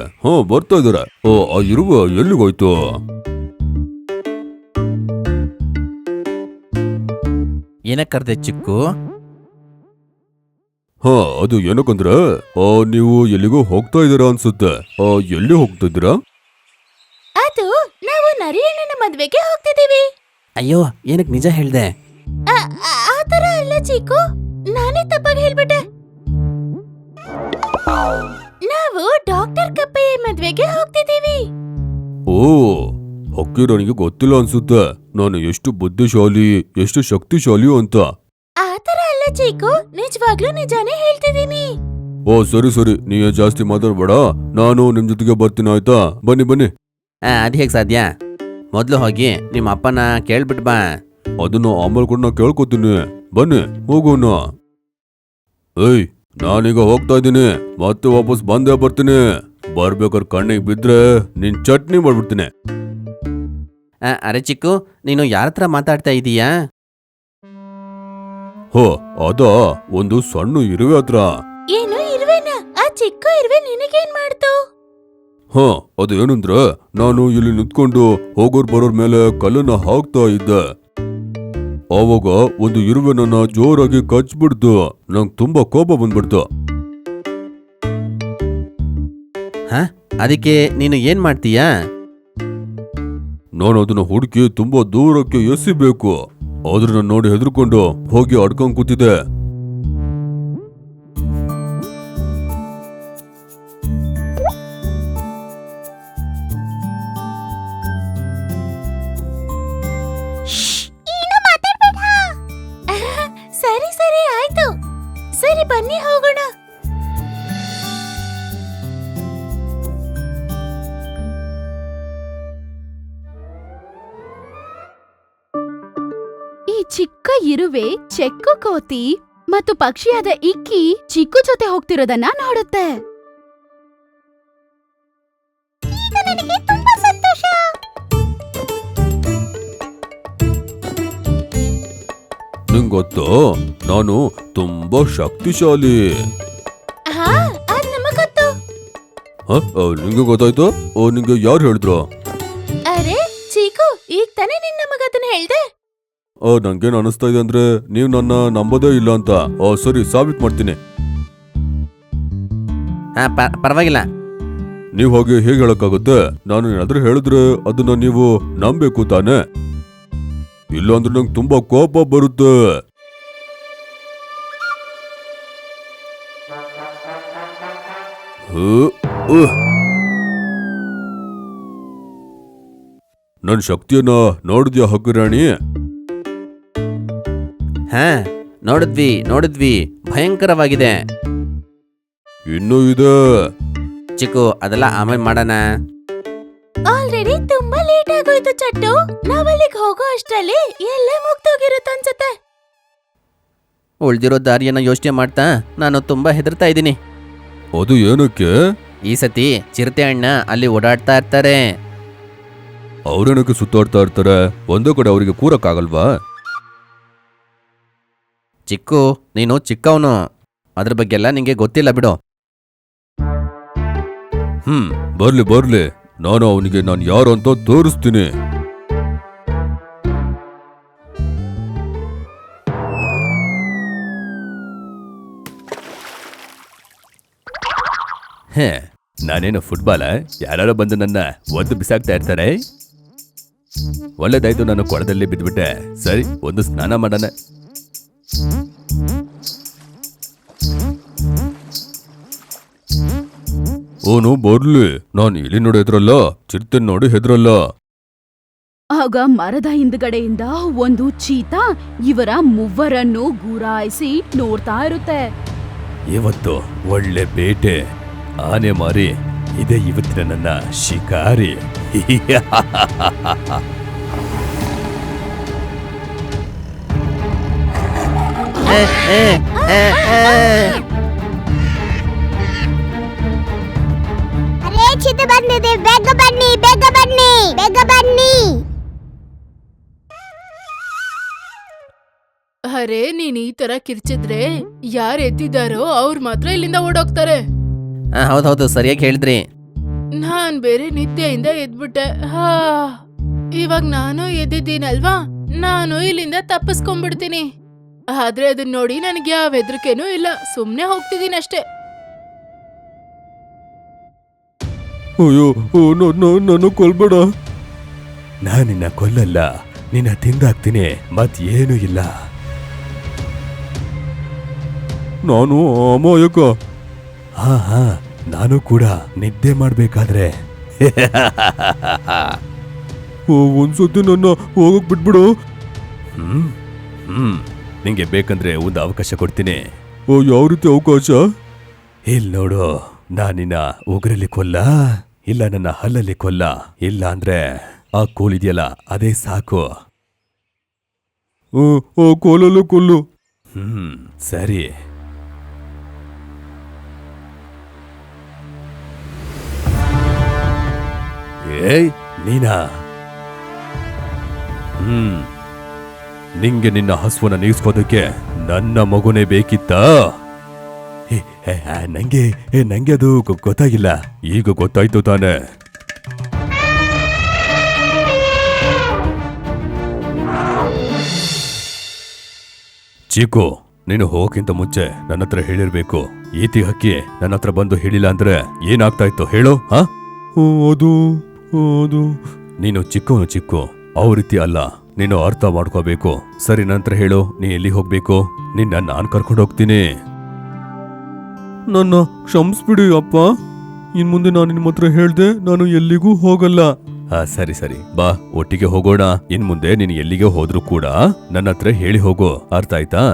ಬರ್ತಾ ಇದಾರೆ. ಓ, ಆ ಇರುವ ಎಲ್ಲಿಗೋಯ್ತು? ಏನಕ್ಕೆ ಕರ್ದೆ ಚಿಕ್ಕು? ಅದು ಏನಕ್ಕಂದ್ರೆ ನೀವು ಎಲ್ಲಿಗೋ ಹೋಗ್ತಾ ಇದ್ದೀರಾ ಅನ್ಸುತ್ತೆ. ಎಲ್ಲಿ ಹೋಗ್ತಾ ಇದ್ದೀರಾ? ಅದು ನಾವು ನರಿಯಣ್ಣನ ಮದ್ವೆಗೆ ಹೋಗ್ತಿದೀವಿ. ಅಯ್ಯೋ, ಏನಕ್ಕೆ ನಿಜ ಹೇಳ್ದೆ? ಚಿಕ್ಕು, ನಾನೇ ತಪ್ಪಾಗಿ ಹೇಳ್ಬಿಟ್ಟೆ. ನಾವು ಡಾಕ್ಟರ್ ಕಪ್ಪಯ್ಯ ಮದ್ವೆಗೆ ಹೋಗ್ತಿದೀವಿ. ಓ, ಹಕ್ಕಿರಾಣಿಗೆ ಗೊತ್ತಿಲ್ಲ ಅನ್ಸುತ್ತೆ ನಾನು ಎಷ್ಟು ಬುದ್ಧಿಶಾಲಿ, ಎಷ್ಟು ಶಕ್ತಿಶಾಲಿ ಅಂತ. ಆತರ ಅಲ್ಲ ಚಿಕ್ಕು, ನಿಜವಾಗ್ಲೂ ನಿಜಾನೇ ಹೇಳ್ತಿದೀನಿ. ಓ ಸರಿ ಸರಿ, ನೀವೇ ಜಾಸ್ತಿ ಮಾತಾಡ್ಬೇಡ, ನಾನು ನಿಮ್ ಜೊತೆಗೆ ಬರ್ತೀನಿ ಆಯ್ತಾ? ಬನ್ನಿ ಬನ್ನಿ. ಅದು ಹೇಗೆ ಸಾಧ್ಯ? ಮೊದಲು ಹೋಗಿ ನಿಮ್ಮ ಅಪ್ಪನ ಕೇಳ್ಬಿಟ್ಟು ಬಾ. ಅದನ್ನ ಆಮೇಲೆ ಕೂಡ ನಾ ಕೇಳ್ಕೊತೀನಿ. ಬನ್ನಿ ಹೋಗೋಣ. ಏಯ್, ನಾನೀಗ ಹೋಗ್ತಾ ಇದ್ದೀನಿ, ಮತ್ತೆ ವಾಪಸ್ ಬಂದೇ ಬರ್ತೀನಿ. ಬರ್ಬೇಕಾದ್ರೆ ಕಣ್ಣಿಗೆ ಬಿದ್ರೆ ನಿನ್ ಚಟ್ನಿ ಮಾಡ್ಬಿಡ್ತೀನಿ. ಅರೆ ಚಿಕ್ಕು, ನೀನು ಯಾರ ಹತ್ರ ಮಾತಾಡ್ತಾ ಇದೀಯಾ? ಹೋ, ಅದಾ ಒಂದು ಸಣ್ಣ ಇರುವೆ ಹತ್ರ. ಏನು ಇರುವೆನಾ? ಆ ಚಿಕ್ಕ ಇರುವೆ ನಿನಗೇನ್ ಮಾಡ್ತು? ಹಾ, ಅದೇನಂದ್ರೆ ನಾನು ಇಲ್ಲಿ ನಿಂತ್ಕೊಂಡು ಹೋಗೋರ್ ಬರೋರ್ ಮೇಲೆ ಕಲ್ಲನ್ನ ಹಾಕ್ತಾ ಇದ್ದೆ. ಆವಾಗ ಒಂದು ಇರುವೆ ನನ್ನ ಜೋರಾಗಿ ಕಚ್ಬಿಡ್ತು. ನಂಗೆ ತುಂಬಾ ಕೋಪ ಬಂದ್ಬಿಡ್ತು. ಅದಕ್ಕೆ ನೀನು ಏನ್ ಮಾಡ್ತೀಯಾ? ನಾನು ಅದನ್ನ ಹುಡುಕಿ ತುಂಬಾ ದೂರಕ್ಕೆ ಎಸಿಬೇಕು. ಆದ್ರೆ ನಾನು ನೋಡಿ ಹೆದರ್ಕೊಂಡು ಹೋಗಿ ಅಡ್ಕೊಂಡ್ ಕೂತಿದ್ದೆ. ಸರಿ ಸರಿ ಆಯ್ತು, ಸರಿ ಬನ್ನಿ ಹೋಗೋಣ. ಈ ಚಿಕ್ಕ ಇರುವೆ ಚೆಕ್ಕು ಕೋತಿ ಮತ್ತು ಪಕ್ಷಿಯಾದ ಇಕ್ಕಿ ಚಿಕ್ಕು ಜೊತೆ ಹೋಗ್ತಿರೋದನ್ನ ನೋಡುತ್ತೆ. ನನಗೆ ತುಂಬಾ ಸಂತೋಷ. ನಿಂಗ್ ಗೊತ್ತೋ, ನಾನು ತುಂಬಾ ಶಕ್ತಿಶಾಲಿ. ಅದ್ ನಮಗ್ ಗೊತ್ತು. ನಿಂಗೆ ಗೊತ್ತಾಯ್ತು? ನಿಂಗೆ ಯಾರು ಹೇಳಿದ್ರು? ಅರೆ ಚೀಕು, ಈಗ ತಾನೇ ನಿನ್ ನಮಗದನ್ನ ಹೇಳ್ದೆ. ನಂಗೇನ್ ಅನಿಸ್ತಾ ಇದೆ ಅಂದ್ರೆ ನೀವ್ ನನ್ನ ನಂಬೋದೇ ಇಲ್ಲ ಅಂತ. ಸರಿ, ಸಾಬೀತ್ ಮಾಡ್ತೀನಿ. ಪರವಾಗಿಲ್ಲ. ನೀವ್ ಹಾಗೆ ಹೇಗೆ ಹೇಳಕ್ಕಾಗುತ್ತೆ? ನಾನು ಏನಾದ್ರೂ ಹೇಳಿದ್ರೆ ಅದನ್ನ ನೀವು ನಂಬೇಕು ತಾನೆ? ಇಲ್ಲಾಂದ್ರೆ ನಂಗೆ ತುಂಬಾ ಕೋಪ ಬರುತ್ತೆ. ನನ್ ಶಕ್ತಿಯನ್ನ ನೋಡಿದ್ಯಾ ಹಕ್ಕಿರಾಣಿ? ನೋಡಿದ್ವಿ, ಭಯಂಕರವಾಗಿದೆ. ಇನ್ನೂ ಇದೆ. ಚಿಕ್ಕು, ಅದೆಲ್ಲ ಆಮೇಲೆ ಮಾಡೋಣ. ಆಲ್ರೆಡಿ ತುಂಬಾ ಲೇಟ್ ಆಗೋಯ್ತು ಚಟ್ಟು. ನಾವಲ್ಲಿಗೆ ಹೋಗೋ ಅಷ್ಟರಲ್ಲಿ ಎಲ್ಲ ಮುಗ್ದೋಗಿರುತ್ತೆ ಅನ್ಸುತ್ತೆ. ಉಳ್ದಿರೋ ದಾರಿಯನ್ನ ಯೋಚನೆ ಮಾಡ್ತಾ ನಾನು ತುಂಬಾ ಹೆದರ್ತಾ ಇದ್ದೀನಿ. ಅದು ಏನಕ್ಕೆ? ಈ ಸತಿ ಚಿರತೆ ಅಣ್ಣ ಅಲ್ಲಿ ಓಡಾಡ್ತಾ ಇರ್ತಾರೆ. ಅವ್ರೇನಕ್ಕೆ ಸುತ್ತಾಡ್ತಾ ಇರ್ತಾರೆ? ಒಂದೇ ಕಡೆ ಅವರಿಗೆ ಕೂರಕ್ಕಾಗಲ್ವಾ? ಚಿಕ್ಕು, ನೀನು ಚಿಕ್ಕವನು, ಅದ್ರ ಬಗ್ಗೆ ಎಲ್ಲ ನಿಂಗೆ ಗೊತ್ತಿಲ್ಲ ಬಿಡು. ಬರ್ಲಿ, ನಾನು ಅವನಿಗೆ ನಾನು ಯಾರು ಅಂತ ತೋರಿಸ್ತೀನಿ. ನಾನೇನು ಫುಟ್ಬಾಲ? ಯಾರು ಬಂದು ನನ್ನ ಒದ್ದು ಬಿಸಾಕ್ತಾ ಇರ್ತಾರೆ. ಒಳ್ಳೇದಾಯ್ತು, ನಾನು ಕೊಳದಲ್ಲಿ ಬಿದ್ಬಿಟ್ಟೆ. ಸರಿ, ಒಂದು ಸ್ನಾನ ಮಾಡೋಣ. ಓನು ಬರ್ಲಿ, ನಾನು ಇಲ್ಲಿ ನೋಡಿ ಹೆದ್ರಲ್ಲ, ಚಿರತೆ ನೋಡಿ ಹೆದ್ರಲ್ಲ. ಆಗ ಮರದ ಹಿಂದ್ಗಡೆಯಿಂದ ಒಂದು ಚೀತಾ ಇವರ ಮೂವರನ್ನು ಗುರಾಯಿಸಿ ನೋಡ್ತಾ ಇರುತ್ತೆ. ಇವತ್ತು ಒಳ್ಳೆ ಬೇಟೆ. ಆನೆ ಮಾರಿ ಇದೇ ಇವತ್ತಿನ ನನ್ನ ಶಿಕಾರಿ. ಚಿತೆ ಬಂದಿದೆ, ಬೇಗ ಬನ್ನಿ, ಬೇಗ ಬನ್ನಿ, ಬೇಗ ಬನ್ನಿ. ಅರೆ, ನೀನ್ ಈ ತರ ಕಿರ್ಚಿದ್ರೆ ಯಾರು ಎದ್ದಿದ್ದಾರೋ ಅವ್ರು ಮಾತ್ರ ಇಲ್ಲಿಂದ ಓಡೋಗ್ತಾರೆ. ಹೌದೌದು, ಸರಿಯಾಗಿ ಹೇಳಿದ್ರಿ. ನಾನ್ ಬೇರೆ ನಿದ್ದೆಯಿಂದ ಎದ್ಬಿಟ್ಟೆ. ಇವಾಗ ನಾನು ಎದ್ದಿದ್ದೀನಲ್ವಾ, ನಾನು ಇಲ್ಲಿಂದ ತಪ್ಪಿಸ್ಕೊಂಡ್ಬಿಡ್ತೀನಿ. ಆದ್ರೆ ಅದನ್ನ ನೋಡಿ ನನಗೆ ಯಾವ ಹೆದರಿಕೆನೂ ಇಲ್ಲ, ಸುಮ್ನೆ ಹೋಗ್ತಿದ್ದೀನಿ ಅಷ್ಟೇ. ಅಯ್ಯೋ, ನಾನು ಕೊಲ್ಬೇಡ. ನಾನಿನ್ನ ಕೊಲ್ಲಲ್ಲ, ನಿನ್ನ ತಿಂದಾಕ್ತೀನಿ, ಮತ್ ಏನೂ ಇಲ್ಲ. ನಾನು ಅಮಾಯಕ. ಹಾ ನಾನು ಕೂಡ ನಿದ್ದೆ ಮಾಡ್ಬೇಕಾದ್ರೆ ಒಂದ್ಸತಿ ನನ್ನ ಹೋಗಕ್ ಬಿಟ್ಬಿಡು. ನಿಂಗೆ ಬೇಕಂದ್ರೆ ಒಂದು ಅವಕಾಶ ಕೊಡ್ತೀನಿ. ಯಾವ ರೀತಿ ಅವಕಾಶ? ಇಲ್ಲಿ ನೋಡು, ನಾನಿನ್ನ ಉಗುರಲ್ಲಿ ಕೊಲ್ಲ, ಇಲ್ಲ ನನ್ನ ಹಲ್ಲಲ್ಲಿ ಕೊಲ್ಲ, ಇಲ್ಲ ಅಂದ್ರೆ ಆ ಕೋಲಿದೆಯಲ್ಲ ಅದೇ ಸಾಕು. ಕೋಲಲ್ಲೂ ಕೊಲ್ಲು. ಸರಿ. ಏಯ್ ನೀನಾ? ನಿಂಗೆ ನಿನ್ನ ಹಸುವನ್ನ ನೀಗಿಸ್ಕೋದಕ್ಕೆ ನನ್ನ ಮಗುನೇ ಬೇಕಿತ್ತಾ? ನಂಗೆ ಅದು ಗೊತ್ತಾಗಿಲ್ಲ. ಈಗ ಗೊತ್ತಾಯ್ತು ತಾನೆ. ಚೀಕು, ನೀನು ಹೋಗೋಕ್ಕಿಂತ ಮುಂಚೆ ನನ್ನ ಹತ್ರ ಹೇಳಿರ್ಬೇಕು. ಈತಿ ಹಕ್ಕಿ ನನ್ನ ಹತ್ರ ಬಂದು ಹೇಳಿಲ್ಲ ಅಂದ್ರೆ ಏನಾಗ್ತಾ ಇತ್ತು ಹೇಳು? ಅದು ನೀನು ಚಿಕ್ಕು ಅವ ರೀತಿ ಅಲ್ಲ, ನೀನು ಅರ್ಥ ಮಾಡ್ಕೋಬೇಕು. ಸರಿ, ನಂತರ ಹೇಳು, ನೀ ಎಲ್ಲಿ ಹೋಗ್ಬೇಕು? ನಿನ್ನ ನಾನ್ ಕರ್ಕೊಂಡು ಹೋಗ್ತೀನಿ. ನನ್ನ ಕ್ಷಮಿಸ್ಬಿಡಿ ಅಪ್ಪ, ಇನ್ ಮುಂದೆ ನಾನು ನಿಮ್ಮ ಹತ್ರ ಹೇಳ್ದೆ ನಾನು ಎಲ್ಲಿಗೂ ಹೋಗಲ್ಲ. ಸರಿ ಬಾ, ಒಟ್ಟಿಗೆ ಹೋಗೋಣ. ಇನ್ ಮುಂದೆ ನೀನು ಎಲ್ಲಿಗೆ ಹೋದ್ರೂ ಕೂಡ ನನ್ನ ಹತ್ರ ಹೇಳಿ ಹೋಗು. ಅರ್ಥ ಆಯ್ತಾ?